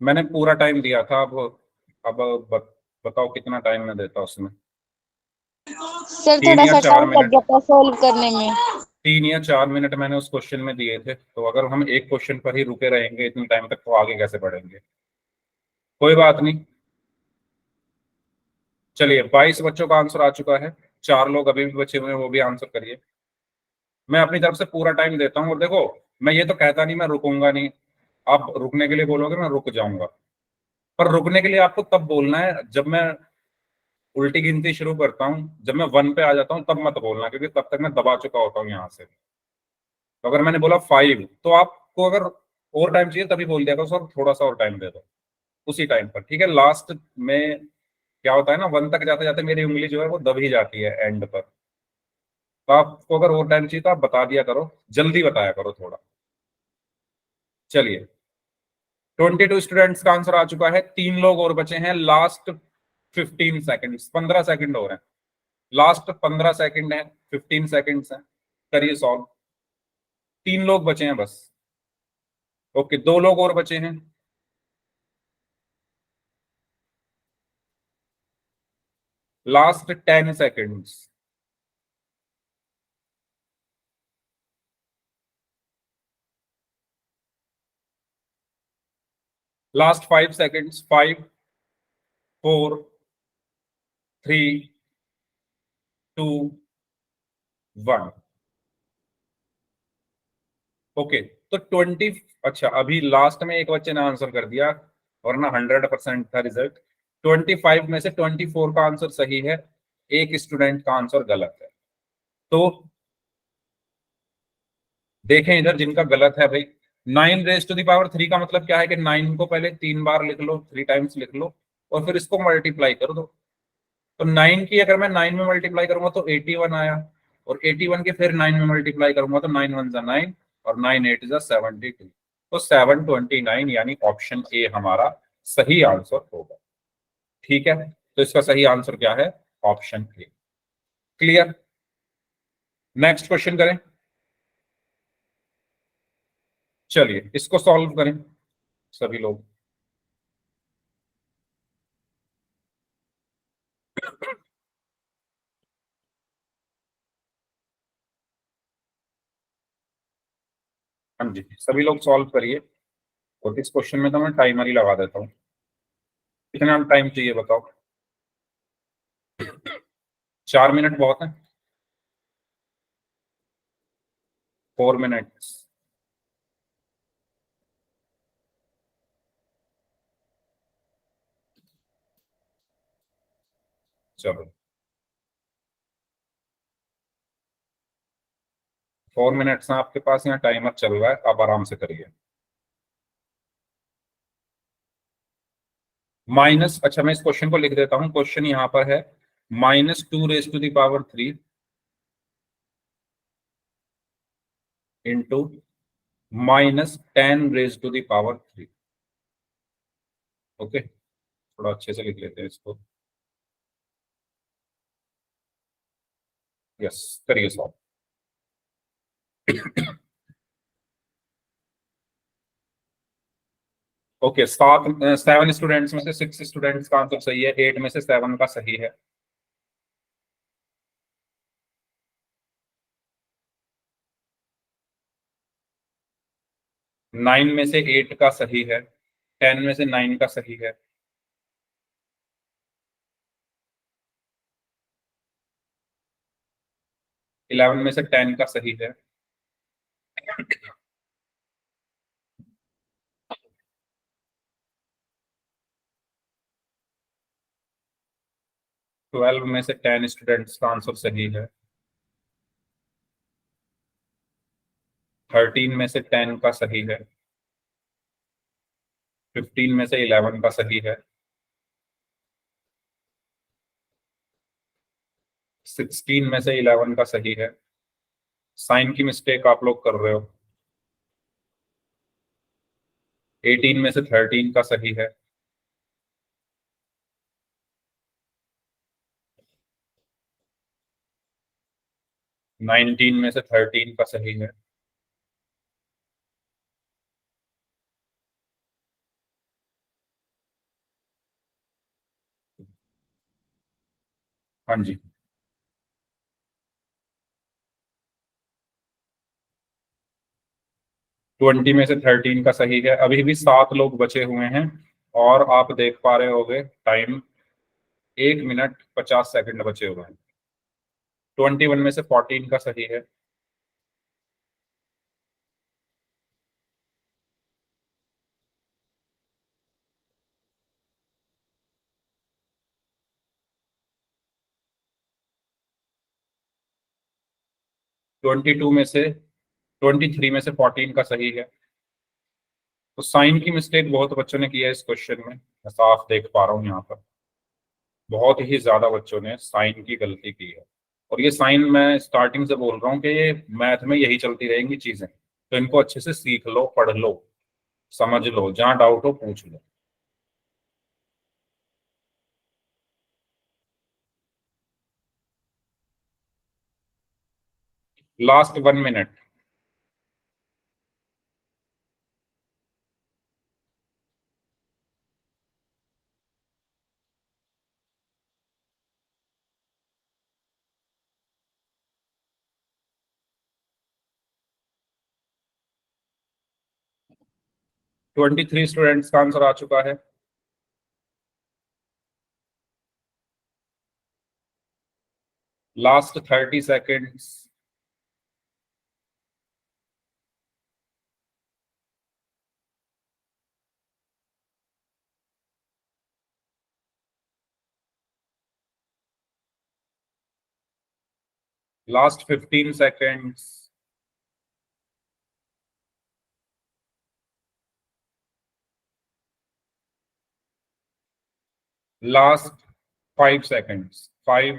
मैंने पूरा टाइम दिया था। अब बताओ कितना टाइम मैं देता उसमें। सर 3 थोड़ा या सा 4 टाइम लग मिनट गया था सॉल्व करने में। 3 या 4 मिनट मैंने उस क्वेश्चन में दिए थे, तो अगर हम एक क्वेश्चन पर ही रुके रहेंगे इतने टाइम तक तो आगे कैसे बढ़ेंगे। कोई बात नहीं, चलिए 22 बच्चों का आंसर आ चुका है, 4 लोग अभी भी बचे हुए हैं, वो भी आंसर करिए। मैं अपनी तरफ से पूरा टाइम देता हूँ, और देखो मैं ये तो कहता नहीं मैं रुकूंगा नहीं। आप रुकने के लिए बोलोगे मैं रुक जाऊंगा, पर रुकने के लिए आपको तब बोलना है जब मैं उल्टी गिनती शुरू करता हूँ। जब मैं 1 पे आ जाता हूँ तब मत बोलना, क्योंकि तब तक मैं दबा चुका होता हूँ यहाँ से। तो अगर मैंने बोला 5, तो आपको अगर और टाइम चाहिए तभी बोल दिया करो सर थोड़ा सा और टाइम दे दो, उसी टाइम पर, ठीक है। लास्ट में क्या होता है ना, 1 तक जाते जाते मेरी उंगली जो है वो दब ही जाती है एंड पर। तो आपको अगर और टाइम चाहिए तो आप बता दिया करो, जल्दी बताया करो थोड़ा। चलिए 22 स्टूडेंट्स का आंसर आ चुका है, 3 लोग और बचे हैं। लास्ट 15 सेकेंड, 15 सेकेंड हो रहे हैं, लास्ट 15 सेकेंड है, 15 सेकेंड्स है, करिए सॉल्व। 3 लोग बचे हैं बस। ओके, 2 लोग और बचे हैं। Last 10 seconds. Last 5 seconds, 5, 4, 3, 2, 1। Okay, तो 20, अच्छा अभी लास्ट में एक बच्चे ने आंसर कर दिया, वरना 100% था रिजल्ट। 25 में से 24 का आंसर सही है, एक स्टूडेंट का आंसर गलत है। तो देखें इधर जिनका गलत है भाई, 9 रेज़ टू द पावर 3 का मतलब क्या है कि 9 को पहले 3 बार लिख लो, 3 टाइम्स लिख लो, और फिर इसको मल्टीप्लाई कर दो। तो 9 की अगर मैं 9 में मल्टीप्लाई करूंगा तो 81 आया, और 81 के फिर 9 में मल्टीप्लाई करूंगा तो 9 1 9, और 9 8 72। तो 729 यानी ऑप्शन ए हमारा सही आंसर होगा। ठीक है, तो इसका सही आंसर क्या है, option A. Clear, next question करें। चलिए इसको सॉल्व करें सभी लोग। हाँ जी, सभी लोग सॉल्व करिए, और इस क्वेश्चन में तो मैं टाइमर ही लगा देता हूँ। कितना टाइम चाहिए बताओ। 4 मिनट बहुत है, 4 मिनट्स। चलो 4 मिनट्स हैं आपके पास, यहाँ टाइमर चल रहा है, आप आराम से करिए। माइनस, अच्छा मैं इस क्वेश्चन को लिख देता हूँ, क्वेश्चन यहाँ पर है -2 raise to the power 3 into -10 raise to the power 3। Okay, थोड़ा अच्छे से लिख लेते हैं इसको। यस, करिए सॉल्व। ओके, 7 स्टूडेंट्स में से 6 स्टूडेंट्स का आंसर सही है, 8 में से 7 का सही है। 9 में से 8 का सही है, 10 में से 9 का सही है। 11 में से 10 का सही है। 12 में से 10 स्टूडेंट्स का आंसर सही है। 13 में से 10 का सही है। 15 में से 11 का सही है। 16 में से 11 का सही है। साइन की मिस्टेक आप लोग कर रहे हो। 18 में से 13 का सही है। 19 में से 13 का सही है। हाँ जी। 20 में से 13 का सही है। अभी भी 7 लोग बचे हुए हैं और आप देख पा रहे होगे टाइम 1 मिनट 50 सेकंड बचे हुए हैं। 21 में से 14 का सही है। 22 में से 23 में से 14 का सही है। तो साइन की मिस्टेक बहुत बच्चों ने की है इस क्वेश्चन में, मैं साफ देख पा रहा हूँ यहाँ पर बहुत ही ज्यादा बच्चों ने साइन की गलती की है। और ये साइन मैं स्टार्टिंग से बोल रहा हूँ कि ये मैथ में यही चलती रहेंगी चीजें, तो इनको अच्छे से सीख लो, पढ़ लो, समझ लो, जहां डाउट हो पूछ लो। Last 1 minute. Twenty three students का आंसर आ चुका है। Last 30 seconds. Last 15 seconds. Last 5 seconds. 5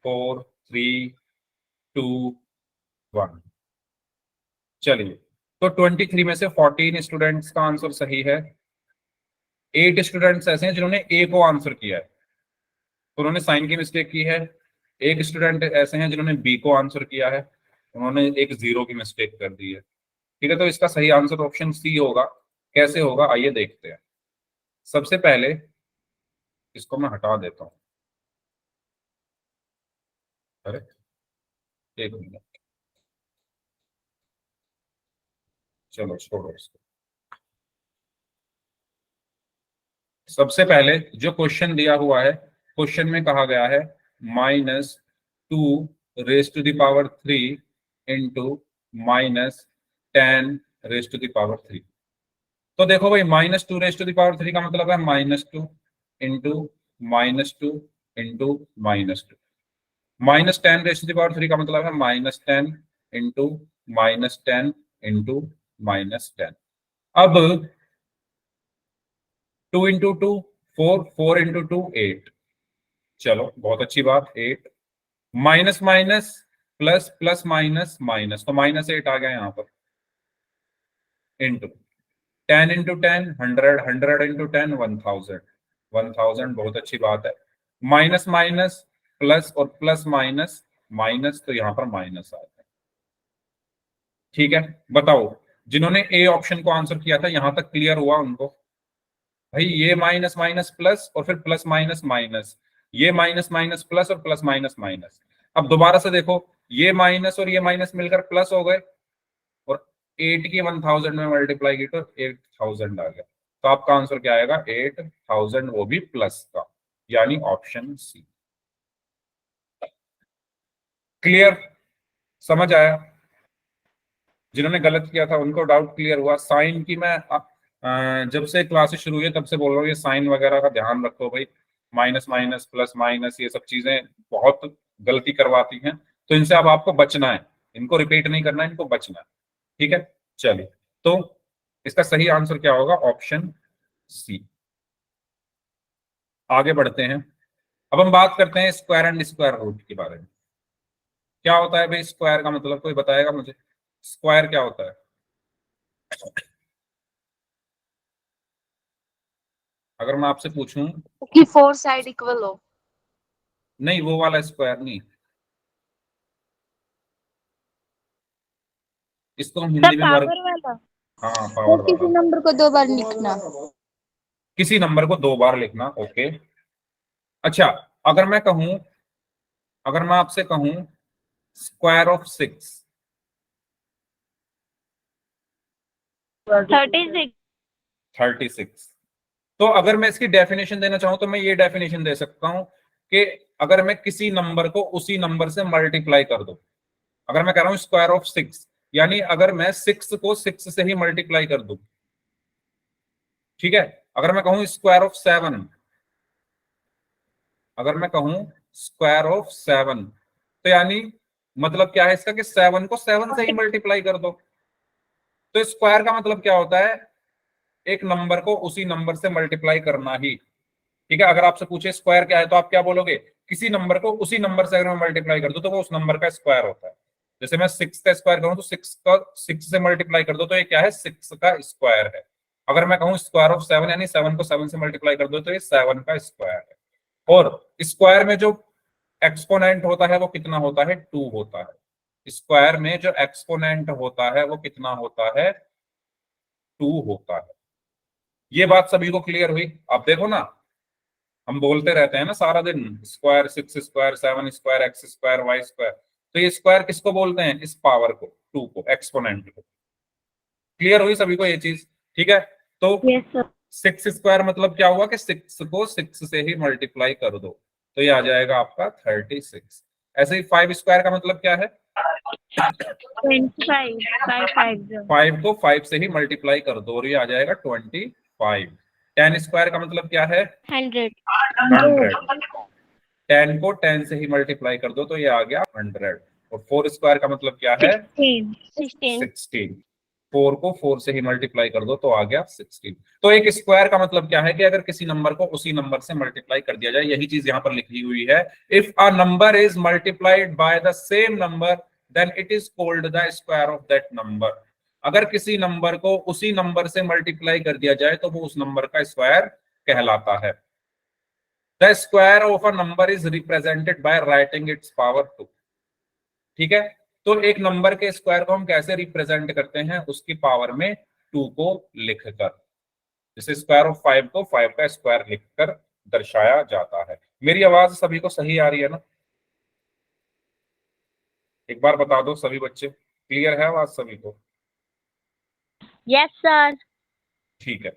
4 3 2 1। चलिए, तो 23 में से 14 स्टूडेंट्स का आंसर सही है। 8 स्टूडेंट्स ऐसे हैं जिन्होंने ए को आंसर किया है, तो उन्होंने साइन की मिस्टेक की है। एक स्टूडेंट ऐसे हैं जिन्होंने बी को आंसर किया है, उन्होंने एक जीरो की मिस्टेक कर दी है। ठीक है, तो इसका सही आंसर ऑप्शन सी होगा। कैसे होगा आइए देखते हैं। सबसे पहले इसको मैं हटा देता हूं। अरे एक मिनट, चलो छोड़ो इसको। सबसे पहले जो क्वेश्चन दिया हुआ है, क्वेश्चन में कहा गया है -2 raised to the power 3 into -10 raised to the power 3। तो देखो भाई, -2 raised to the power 3 का मतलब है -2 into -2 into -2। -10 raised to the power 3 का मतलब है -10 इंटू -10 इंटू -10। अब 2 इंटू 2 4, 4 इंटू 2 8। चलो बहुत अच्छी बात, 8। Minus minus plus, plus minus minus, तो -8 आ गया यहाँ पर। इंटू 10 इंटू 10 100, 100 इंटू 10 1000, 1000 बहुत अच्छी बात है। माइनस माइनस प्लस और प्लस माइनस माइनस, तो यहाँ पर माइनस आ गया। ठीक है, बताओ जिन्होंने ए ऑप्शन को आंसर किया था यहां तक क्लियर हुआ उनको? भाई ये माइनस माइनस प्लस और फिर प्लस माइनस माइनस, ये माइनस माइनस प्लस और प्लस माइनस माइनस। अब दोबारा से देखो, ये माइनस और ये माइनस मिलकर प्लस हो गए और 8 की 1000 में मल्टीप्लाई की तो 8000 आ गया। तो आपका आंसर क्या आएगा? 8000, वो भी प्लस का, यानी ऑप्शन सी। क्लियर? समझ आया? जिन्होंने गलत किया था उनको डाउट क्लियर हुआ? साइन की मैं जब से क्लासेस शुरू हुई है तब से बोल रहा हूँ, ये साइन वगैरह का ध्यान रखो भाई। माइनस माइनस प्लस माइनस, ये सब चीजें बहुत गलती करवाती हैं, तो इनसे अब आपको बचना है, इनको रिपीट नहीं करना है, इनको बचना है। ठीक है, चलिए, तो इसका सही आंसर क्या होगा? Option C. आगे बढ़ते हैं। अब हम बात करते हैं स्क्वायर एंड स्क्वायर रूट के बारे में। क्या होता है भाई स्क्वायर का मतलब? कोई बताएगा मुझे, स्क्वायर क्या होता है? अगर मैं आपसे पूछूं, कि फोर साइड इक्वल हो। नहीं वो वाला स्क्वायर नहीं, इसको हम हिंदी में वर्ग, पावर वाला। हाँ तो पावर किसी वाला। नंबर को 2 बार लिखना। किसी नंबर को 2 बार लिखना, ओके। अच्छा, अगर मैं कहूं, अगर मैं आपसे कहूं स्क्वायर ऑफ 6, 36। 36, तो अगर मैं इसकी डेफिनेशन देना चाहूं तो मैं ये डेफिनेशन दे सकता हूं कि अगर मैं किसी नंबर को उसी नंबर से मल्टीप्लाई कर दूं, अगर मैं कह रहा हूं स्क्वायर ऑफ 6, यानी अगर मैं 6 को 6 से ही मल्टीप्लाई कर दूं, ठीक है। अगर मैं कहूं स्क्वायर ऑफ 7, अगर मैं कहूं स्क्वायर ऑफ 7, तो यानी मतलब क्या है इसका कि 7 को 7 से ही मल्टीप्लाई कर दो। तो स्क्वायर का मतलब क्या होता है? एक नंबर को उसी नंबर से मल्टीप्लाई करना ही। ठीक है, अगर आपसे पूछे स्क्वायर क्या है तो आप क्या बोलोगे? किसी नंबर को उसी नंबर से अगर मैं मल्टीप्लाई कर दूं तो वो उस नंबर का स्क्वायर होता है। जैसे मैं 6 का स्क्वायर करूं तो 6 का 6 से मल्टीप्लाई कर दो तो ये क्या है? 6 का स्क्वायर है। अगर मैं कहूं स्क्वायर ऑफ 7, यानी 7 को 7 से मल्टीप्लाई कर दो तो ये 7 का स्क्वायर है। और स्क्वायर में जो एक्सपोनेंट होता है वो कितना होता है? 2 होता है। स्क्वायर में जो एक्सपोनेंट होता है वो कितना होता है? 2 होता है। ये बात सभी को क्लियर हुई? आप देखो ना, हम बोलते रहते हैं ना सारा दिन, square 6 square 7 square X square Y square, तो ये स्क्वायर किसको बोलते हैं? इस पावर को, 2 को, एक्सपोनेंट को। क्लियर हुई सभी को ये चीज? ठीक है, तो यस सर। 6 स्क्वायर मतलब क्या हुआ कि 6 को 6 से ही मल्टीप्लाई कर दो, तो ये आ जाएगा आपका 36। ऐसे ही 5 स्क्वायर का मतलब क्या है? 25 550। 5 को 5 से ही मल्टीप्लाई कर दो और ये आ जाएगा 25। 10 स्क्वायर का मतलब क्या है? 100। 100। 10 को 10 से ही मल्टीप्लाई कर दो तो ये आ गया 100। और 4 स्क्वायर का मतलब क्या है? 16। 16। 4 को 4 से ही मल्टीप्लाई कर दो तो आ गया 16। तो एक स्क्वायर का मतलब क्या है कि अगर किसी नंबर को उसी नंबर से मल्टीप्लाई कर दिया जाए, यही चीज यहां पर लिखी हुई है। If a number is multiplied by the same number then it is called the square of that number. अगर किसी नंबर को उसी नंबर से मल्टीप्लाई कर दिया जाए तो वो उस नंबर का स्क्वायर कहलाता है। The square of a number is represented by writing it's power 2। ठीक है, तो एक नंबर के स्क्वायर को हम कैसे रिप्रेजेंट करते हैं? उसकी पावर में 2 को लिखकर। जैसे स्क्वायर ऑफ 5 को 5 का स्क्वायर लिखकर दर्शाया जाता है। मेरी आवाज सभी को सही आ रही है ना? एक बार बता दो सभी बच्चे, क्लियर है आवाज सभी को? Yes sir. ठीक है,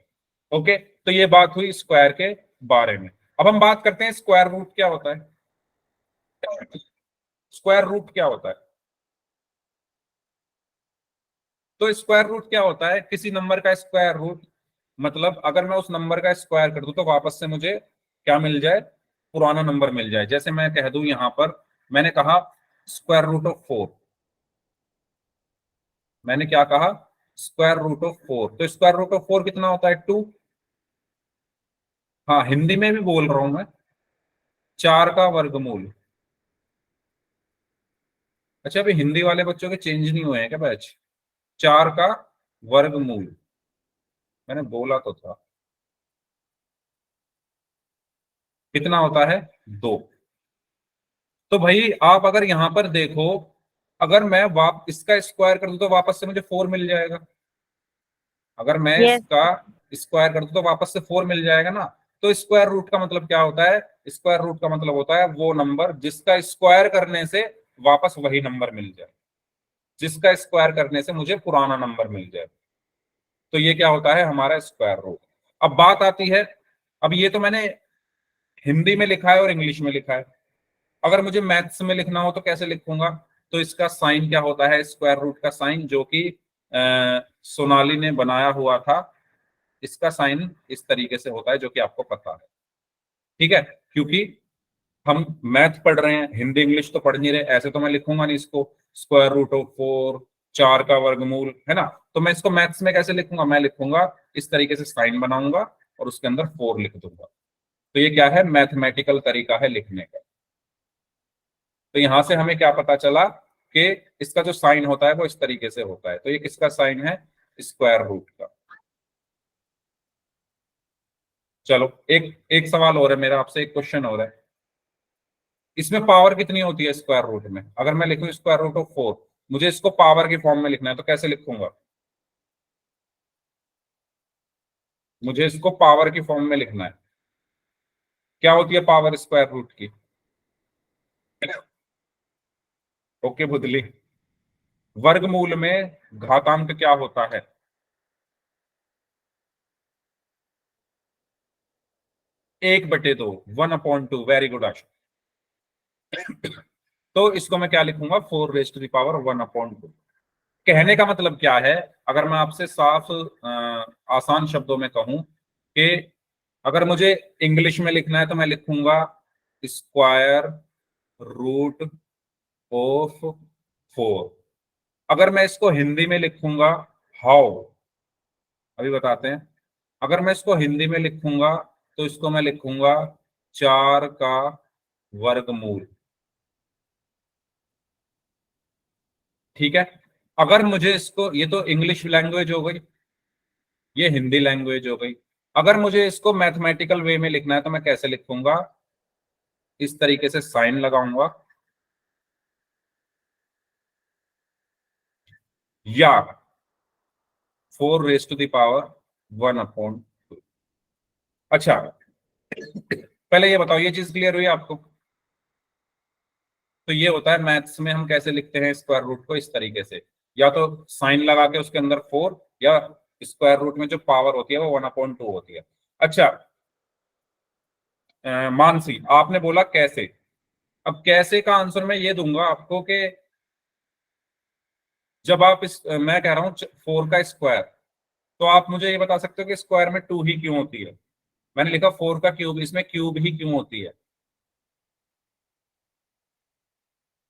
ओके। तो ये बात हुई स्क्वायर के बारे में। अब हम बात करते हैं स्क्वायर रूट क्या होता है। स्क्वायर रूट क्या होता है? तो स्क्वायर रूट क्या होता है? किसी नंबर का स्क्वायर रूट, मतलब अगर मैं उस नंबर का स्क्वायर कर दूं तो वापस से मुझे क्या मिल जाए? पुराना नंबर मिल जाए। जैसे मैं कह दूं यहां पर, मैंने कहा स्क्वायर रूट ऑफ 4, मैंने क्या कहा? Square root of 4। तो स्क्वायर रूट ऑफ 4 कितना होता है? 2। हाँ, हिंदी में भी बोल रहा हूं मैं, 4 का वर्गमूल। अच्छा, अभी हिंदी वाले बच्चों के चेंज नहीं हुए हैं क्या बैच? 4 का वर्गमूल, मैंने बोला तो था। कितना होता है? 2। तो भाई आप अगर यहां पर देखो, अगर मैं इसका स्क्वायर कर दूं तो वापस से मुझे 4 मिल जाएगा। अगर मैं Yes. इसका स्क्वायर कर दूं तो वापस से 4 मिल जाएगा ना। तो स्क्वायर रूट का मतलब क्या होता है? स्क्वायर रूट का मतलब होता है वो नंबर जिसका स्क्वायर करने से वापस वही नंबर मिल जाए, जिसका स्क्वायर करने से मुझे पुराना नंबर मिल जाए। तो ये क्या होता है? हमारा स्क्वायर रूट। अब बात आती है, अब ये तो मैंने हिंदी में लिखा है और इंग्लिश में लिखा है। अगर मुझे मैथ्स में लिखना हो तो कैसे लिखूंगा? तो इसका साइन क्या होता है? स्क्वायर रूट का साइन, जो कि सोनाली ने बनाया हुआ था, इसका साइन इस तरीके से होता है जो कि आपको पता है। ठीक है, क्योंकि हम मैथ पढ़ रहे हैं, हिंदी इंग्लिश तो पढ़ नहीं रहे, ऐसे तो मैं लिखूंगा नहीं इसको स्क्वायर रूट ऑफ 4, 4 का वर्गमूल, है ना। तो मैं इसको मैथ्स में कैसे लिखूंगा, मैं लिखूंगा इस तरीके से, साइन बनाऊंगा और उसके अंदर 4 लिख दूंगा। तो ये क्या है, मैथमेटिकल तरीका है लिखने का। तो यहां से हमें क्या पता चला कि इसका जो साइन होता है वो इस तरीके से होता है। तो ये किसका साइन है, स्क्वायर रूट का। चलो एक एक सवाल और है मेरा आपसे, एक क्वेश्चन और है। इसमें पावर कितनी होती है स्क्वायर रूट में? अगर मैं लिखूं स्क्वायर रूट ऑफ 4, मुझे इसको पावर की फॉर्म में लिखना है तो कैसे लिखूंगा? मुझे इसको पावर की फॉर्म में लिखना है। क्या होती है पावर स्क्वायर रूट की? ओके बुदली, वर्गमूल में घातांक क्या होता है? एक बटे दो, 1/2। वेरी गुड आशु। तो इसको मैं क्या लिखूंगा, 4 रेज टू द पावर 1/2। कहने का मतलब क्या है, अगर मैं आपसे साफ आसान शब्दों में कहूं कि अगर मुझे इंग्लिश में लिखना है तो मैं लिखूंगा स्क्वायर रूट ऑफ 4। अगर मैं इसको हिंदी में लिखूंगा, हाउ, अभी बताते हैं। अगर मैं इसको हिंदी में लिखूंगा तो इसको मैं लिखूंगा 4 का वर्गमूल। ठीक है। अगर मुझे इसको, ये तो इंग्लिश लैंग्वेज हो गई, ये हिंदी लैंग्वेज हो गई। अगर मुझे इसको मैथमेटिकल वे में लिखना है तो मैं कैसे लिखूंगा, इस तरीके से साइन लगाऊंगा, या 4 रेज टू द पावर 1/2। अच्छा, पहले ये बताओ, ये चीज क्लियर हुई आपको? तो ये होता है मैथ्स में हम कैसे लिखते हैं स्क्वायर रूट को, इस तरीके से, या तो साइन लगा के उसके अंदर 4, या स्क्वायर रूट में जो पावर होती है वो 1/2 होती है। अच्छा, मानसी आपने बोला कैसे। अब कैसे का आंसर मैं ये दूंगा आपको कि जब आप मैं कह रहा हूं 4 का स्क्वायर, तो आप मुझे ये बता सकते हो कि स्क्वायर में 2 ही क्यों होती है? मैंने लिखा 4 का क्यूब, इसमें क्यूब ही क्यों होती है?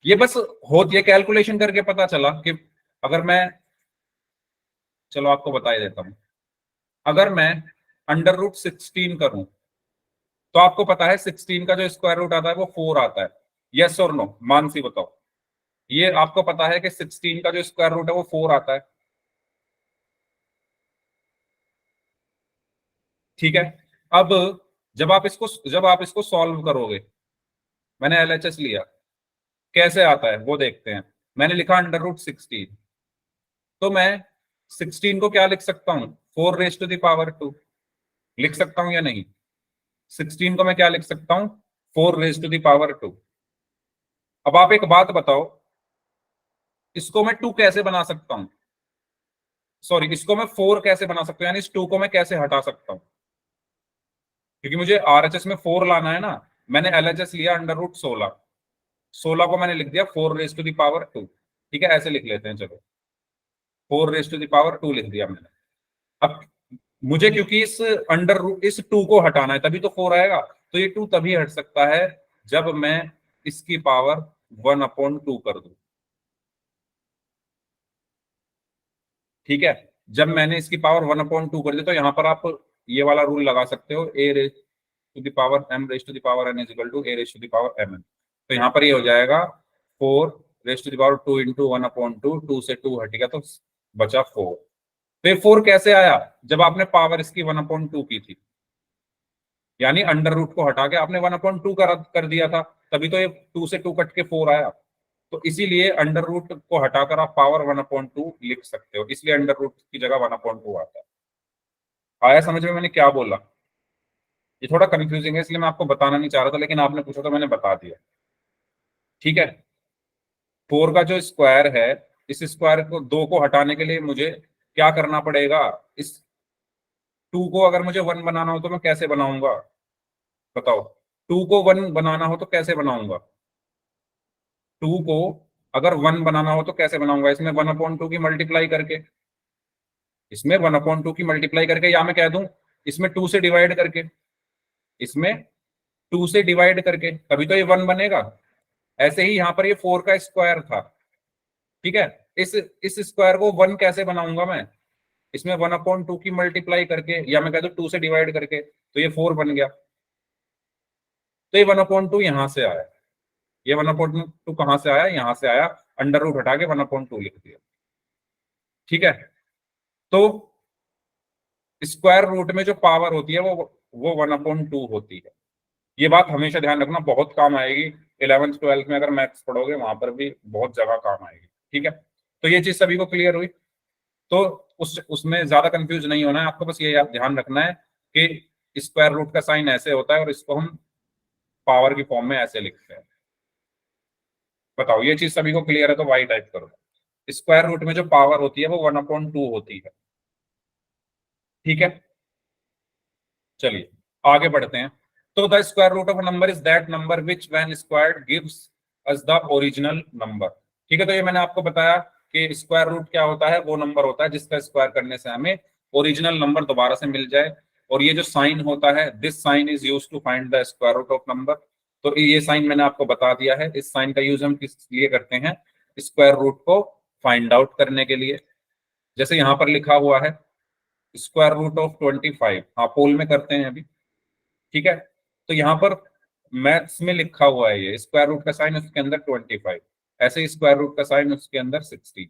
ये बस होती है, कैलकुलेशन करके पता चला कि अगर मैं, चलो आपको बता ही देता हूं। अगर मैं √16 करूं तो आपको पता है 16 का जो स्क्वायर रूट आता है वो 4 आता है। यस और नो, मानसी बताओ। ये आपको पता है कि 16 का जो स्क्वायर रूट है वो 4 आता है। ठीक है। अब जब आप इसको सॉल्व करोगे, मैंने एलएचएस लिया, कैसे आता है वो देखते हैं। मैंने लिखा √16, तो मैं 16 को क्या लिख सकता हूं, 4 रेज टू द पावर 2 लिख सकता हूं या नहीं? 16 को मैं क्या लिख सकता हूं, 4 रेज टू द पावर 2। अब आप एक बात बताओ, इसको मैं 2 कैसे बना सकता हूं, सॉरी इसको मैं 4 कैसे बना सकता हूं, यानी इस 2 को मैं कैसे हटा सकता हूं? क्योंकि मुझे आरएचएस में 4 लाना है ना। मैंने एलएचएस लिया √16, 16 को मैंने लिख दिया 4 रेज टू द पावर 2। ठीक है, ऐसे लिख लेते हैं, चलो 4 रेज टू द पावर 2 लिख दिया मैंने। अब मुझे क्योंकि इस 2 को हटाना है, तभी तो 4 आएगा। तो ये 2 तभी हट सकता है जब मैं इसकी पावर 1/2 कर दूं। ठीक है, जब मैंने इसकी पावर 1/2 कर दी, तो यहां पर आप ये वाला रूल लगा सकते हो, a raise to the power m raise to the power n is equal to a raise to the power mn। तो यहां पर ये हो जाएगा 4 raise to the power 2 into 1/2, 2 से 2 हटेगा तो बचा 4। तो ये 4 कैसे आया, जब आपने पावर इसकी 1/2 की थी, यानी अंडर रूट को हटा के आपने 1/2 कर दिया था, तभी तो ये 2 से 2 कट के 4 आया। तो इसीलिए अंडर रूट को हटाकर आप पावर 1/2 लिख सकते हो, इसलिए अंडर रूट की जगह 1/2 आता है। आया समझ में मैंने क्या बोला? ये थोड़ा कंफ्यूजिंग है, इसलिए मैं आपको बताना नहीं चाह रहा था, लेकिन आपने पूछा तो मैंने बता दिया। ठीक है, 4 का जो स्क्वायर है, इस स्क्वायर को 2 को हटाने के लिए मुझे क्या करना पड़ेगा, इस 2 को अगर मुझे 1 बनाना हो तो मैं कैसे बनाऊंगा बताओ? 2 को 1 बनाना हो तो कैसे बनाऊंगा? 2 को अगर 1 बनाना हो तो कैसे बनाऊंगा? इसमें 1/2 की मल्टीप्लाई करके, इसमें 1/2 की मल्टीप्लाई करके, या मैं कह दूं इसमें 2 से डिवाइड करके, इसमें 2 से डिवाइड करके, तभी तो ये 1 बनेगा। ऐसे ही यहाँ पर ये 4 का स्क्वायर था, ठीक है। इस स्क्वायर को 1 कैसे बनाऊंगा मैं, इसमें 1/2 की मल्टीप्लाई करके, या मैं कह दूं 2 से डिवाइड करके, तो ये 4 बन गया। तो ये 1/2 यहां से आया, ये 1/2 कहां से आया, यहां से आया, अंडर रूट हटा के 1/2 लिख दिया, ठीक है। तो स्क्वायर रूट में जो पावर होती है वो 1/2 होती है। ये बात हमेशा ध्यान रखना, बहुत काम आएगी 11th 12th में, अगर मैथ्स पढ़ोगे वहां पर भी बहुत जगह काम आएगी, ठीक है। तो ये चीज सभी को क्लियर हुई, तो उसमें ज्यादा कंफ्यूज नहीं होना है आपको, बस ये ध्यान रखना है कि स्क्वायर रूट का साइन ऐसे होता है और इसको हम पावर की फॉर्म में ऐसे लिखते हैं। बताओ, ये चीज सभी को क्लियर है तो वाई टाइप करो। स्क्वायर रूट में जो पावर होती है वो 1/2 होती है, ठीक है। चलिए आगे बढ़ते हैं। तो the square root of a number is that number which when squared gives us the original number, ठीक है। तो ये मैंने आपको बताया कि स्क्वायर रूट क्या होता है, वो नंबर होता है जिसका स्क्वायर करने से हमें ओरिजिनल नंबर दोबारा से मिल जाए। और ये जो साइन होता है, this sign is used to find the square root of number. तो ये साइन मैंने आपको बता दिया है, इस साइन का यूज हम किस लिए करते हैं, स्क्वायर रूट को फाइंड आउट करने के लिए। जैसे यहां पर लिखा हुआ है स्क्वायर रूट ऑफ 25, हाँ पोल में करते हैं अभी, ठीक है। तो यहाँ पर मैथ्स में लिखा हुआ है ये स्क्वायर रूट का साइन, उसके अंदर 25, ऐसे ही स्क्वायर रूट का साइन उसके अंदर 16,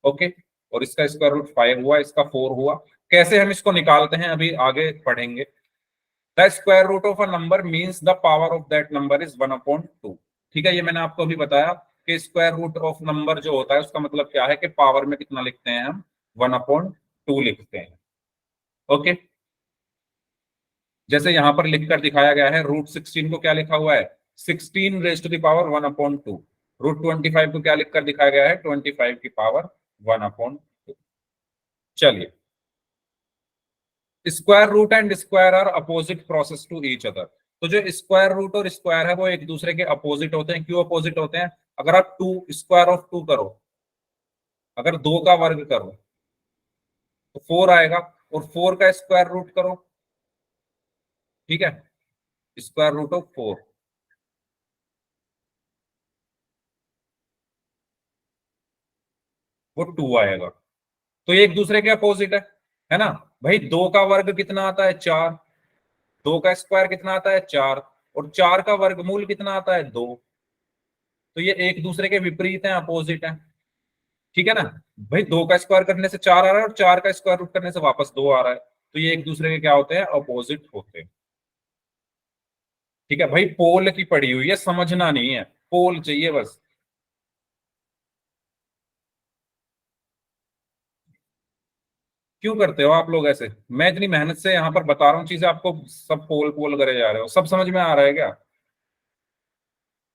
ओके। और इसका स्क्वायर रूट 5 हुआ, इसका 4 हुआ। कैसे हम इसको निकालते हैं अभी आगे पढ़ेंगे। The square root of a number means the power of that number is 1/2, ठीक है। ये मैंने आपको अभी बताया कि स्क्वायर रूट ऑफ नंबर जो होता है उसका मतलब क्या है कि पावर में कितना लिखते हैं हम, 1/2 लिखते हैं, ओके। जैसे यहां पर लिखकर दिखाया गया है, रूट 16 को क्या लिखा हुआ है, 16 raise to the power 1/2। Root 25 को क्या लिखकर दिखाया गया है, 25 की पावर 1/2। चलिए, square root and square are opposite process to each other. तो जो स्क्वायर रूट और स्क्वायर है वो एक दूसरे के अपोजिट होते हैं। क्यों अपोजिट होते हैं, अगर आप 2 स्क्वायर ऑफ 2 करो, अगर 2 का वर्ग करो तो 4 आएगा, और 4 का स्क्वायर रूट करो, ठीक है, स्क्वायर रूट ऑफ 4, वो 2 आएगा। तो ये एक दूसरे के अपोजिट है ना। भाई 2 का वर्ग कितना आता है, 4, 2 का स्क्वायर कितना आता है, 4, और 4 का वर्गमूल कितना आता है, 2। तो ये एक दूसरे के विपरीत हैं, अपोजिट हैं, ठीक है ना। भाई 2 का स्क्वायर करने से 4 आ रहा है और 4 का स्क्वायर रूट करने से वापस 2 आ रहा है, तो ये एक दूसरे के क्या होते हैं, अपोजिट होते हैं, ठीक है। भाई पोल की पड़ी हुई है, समझना नहीं है, पोल चाहिए बस। क्यों करते हो आप लोग ऐसे, मैं इतनी मेहनत से यहाँ पर बता रहा हूँ चीजें, आपको सब पोल पोल करे जा रहे हो, सब समझ में आ रहा है क्या।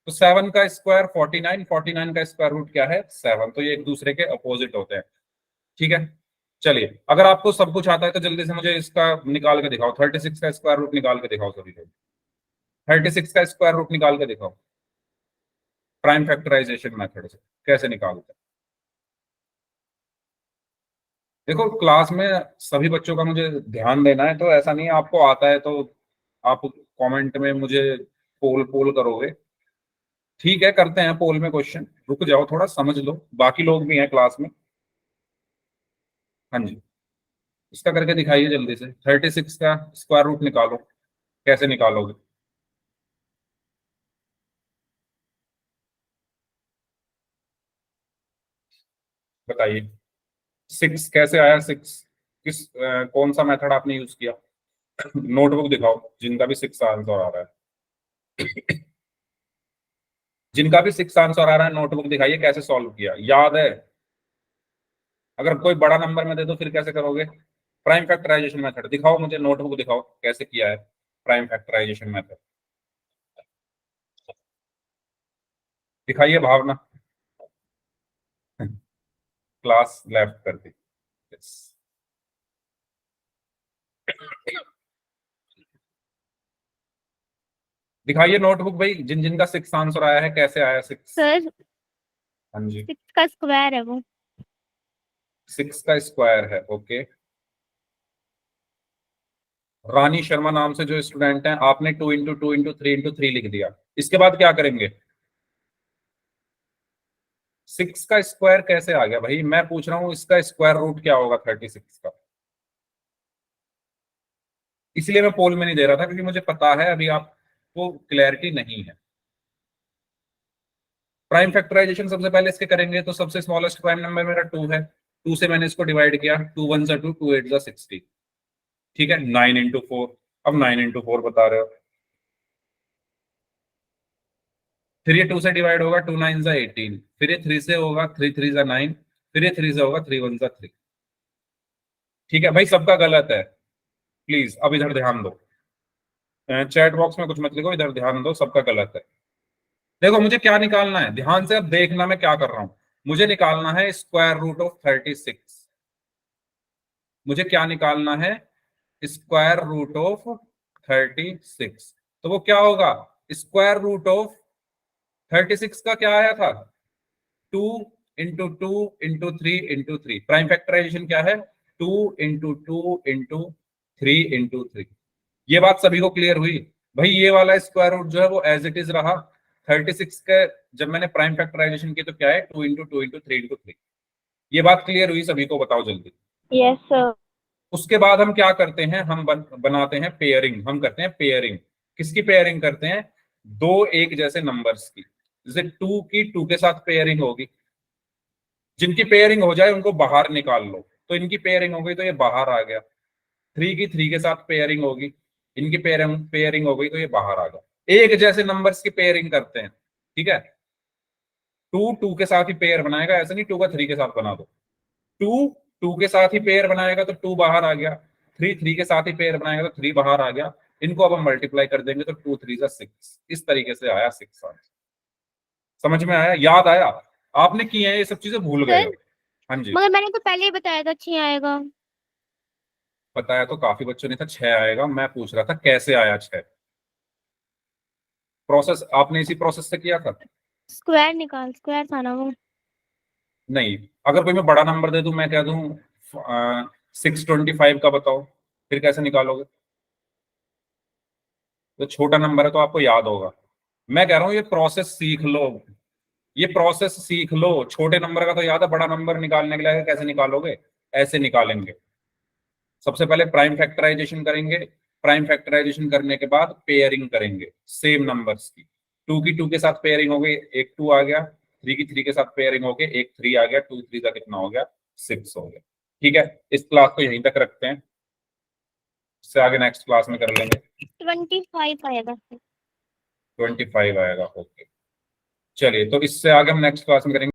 तो 7 का स्क्वायर 49, 49 का स्क्वायर रूट क्या है, 7। तो ये एक दूसरे के अपोजिट होते हैं, ठीक है। चलिए, अगर आपको सब कुछ आता है तो जल्दी से मुझे इसका निकाल के दिखाओ, 36 का स्क्वायर रूट निकाल के दिखाओ सभी लोग। 36 का स्क्वायर रूट निकाल के दिखाओ, प्राइम फैक्टराइजेशन मेथड से कैसे निकालते हैं। देखो क्लास में सभी बच्चों का मुझे ध्यान देना है, तो ऐसा नहीं है आपको आता है तो आप कमेंट में मुझे पोल पोल करोगे, ठीक है। करते हैं पोल में क्वेश्चन, रुक जाओ थोड़ा समझ लो, बाकी लोग भी हैं क्लास में। हाँ जी, इसका करके दिखाइए जल्दी से, 36 का स्क्वायर रूट निकालो, कैसे निकालोगे। बताइए 6 कैसे आया, 6 कौन सा मेथड आपने यूज किया, नोटबुक दिखाओ जिनका भी 6 आंसर आ रहा है, जिनका भी 6 आंसर आ रहा है नोटबुक दिखाइए कैसे सॉल्व किया, याद है। अगर कोई बड़ा नंबर में दे दो फिर कैसे करोगे, प्राइम फैक्टराइजेशन मेथड दिखाओ मुझे, नोटबुक दिखाओ कैसे किया है प्राइम फैक्टराइजेशन मेथड, दिखाइए भावना। क्लास लेफ्ट कर दी, yes. दिखाइए नोटबुक भाई, जिन जिन का 6 आंसर आया है कैसे आया 6। सर हाँ जी, 6 का स्क्वायर है वो। 6 का स्क्वायर है, ओके। रानी शर्मा नाम से जो स्टूडेंट हैं, आपने 2 इंटू 2 इंटू 3 इंटू 3 लिख दिया। इसके बाद क्या करेंगे? 6 का स्क्वायर कैसे आ गया भाई? मैं पूछ रहा हूं इसका स्क्वायर रूट क्या होगा 36 का। इसलिए मैं पोल में नहीं दे रहा था, क्योंकि मुझे पता है अभी आपको क्लैरिटी नहीं है। प्राइम फैक्टराइजेशन सबसे पहले इसके करेंगे, तो सबसे स्मॉलेस्ट प्राइम नंबर मेरा 2 है। 2 से मैंने इसको डिवाइड किया, 2 1 2, 2 8 60। ठीक है, 9 इंटू 4। अब 9 इंटू 4 बता रहे हो, फिर ये 2 से डिवाइड होगा, 2 9 18। फिर ये 3 से होगा, 3 3 9। फिर ये 3 से होगा, 3 1 3। ठीक है भाई, सबका गलत है। प्लीज अब इधर ध्यान दो, चैट बॉक्स में कुछ मत लिखो, इधर ध्यान दो, सबका गलत है। देखो मुझे क्या निकालना है, ध्यान से अब देखना मैं क्या कर रहा हूं। मुझे निकालना है स्क्वायर रूट ऑफ 36। मुझे क्या निकालना है? Square root of 36। तो वो क्या होगा? स्क्वायर रूट ऑफ 36 का क्या आया था? 2 into 2 into 3 into 3। Prime factorisation क्या है? 2 इंटू 2 इंटू 3 इंटू 3। ये बात सभी को क्लियर हुई भाई? ये वाला स्क्वायर रूट जो है वो एज इट इज रहा। 36 का जब मैंने प्राइम फैक्टराइजेशन की तो क्या है? 2 इंटू 2 इंटू 3 इंटू 3। ये बात क्लियर हुई सभी को? बताओ जल्दी। Yes sir. उसके बाद हम क्या करते हैं? हम बनाते हैं पेयरिंग। हम करते हैं पेयरिंग। किसकी पेयरिंग करते हैं? दो एक जैसे नंबर्स की। जैसे 2 की 2 के साथ पेयरिंग होगी, जिनकी पेयरिंग हो जाए उनको बाहर निकाल लो। तो इनकी पेयरिंग हो गई तो ये बाहर आ गया। 3 की 3 के साथ पेयरिंग होगी, इनकी पेयरिंग हो गई तो ये बाहर आ गया। एक जैसे नंबर्स की पेयरिंग करते हैं। ठीक है, 2 2 के साथ ही पेयर बनाएगा, ऐसा नहीं 2 का 3 के साथ बना दो। 2 2 के साथ ही पेयर बनाएगा तो 2 बाहर आ गया। 3 3 के साथ ही पेयर बनाएगा तो 3 बाहर आ गया। इनको अब हम मल्टीप्लाई कर देंगे तो 2 3 6। इस तरीके से आया 6 आंसर। समझ में आया? याद आया? आपने किए हैं ये सब चीजें, भूल गए हो? हाँ जी, मगर मैंने तो पहले ही बताया था 6 आएगा। बताया तो काफी बच्चों ने था 6 आएगा। मैं पूछ रहा था कैसे आया 6। प्रोसेस आपने इसी प्रोसेस से किया था? स्क्वायर था ना वो। नहीं, अगर कोई मैं बड़ा नंबर दे दूं, मैं कह दूं 625 का बताओ, फिर कैसे निकालोगे? तो छोटा नंबर है तो आपको याद होगा। मैं कह रहा हूँ ये प्रोसेस सीख लो, ये प्रोसेस सीख लो। छोटे नंबर का तो याद है, बड़ा नंबर निकालने के लिए कैसे निकालोगे? ऐसे निकालेंगे। सबसे पहले प्राइम फैक्टराइजेशन करेंगे। प्राइम फैक्टराइजेशन करने के बाद पेयरिंग करेंगे सेम नंबर्स की। 2 की 2 के साथ पेयरिंग हो गई, एक 2 आ गया। 3 की 3 के साथ पेयरिंग हो गई, एक 3 आ गया। 2 3 का कितना हो गया? 6 हो गया। ठीक है, इस क्लास को यहीं तक रखते हैं, इससे आगे नेक्स्ट क्लास में कर लेंगे। 25 आएगा। 25 आएगा, ओके। चलिए, तो इससे आगे हम नेक्स्ट क्लास में करेंगे।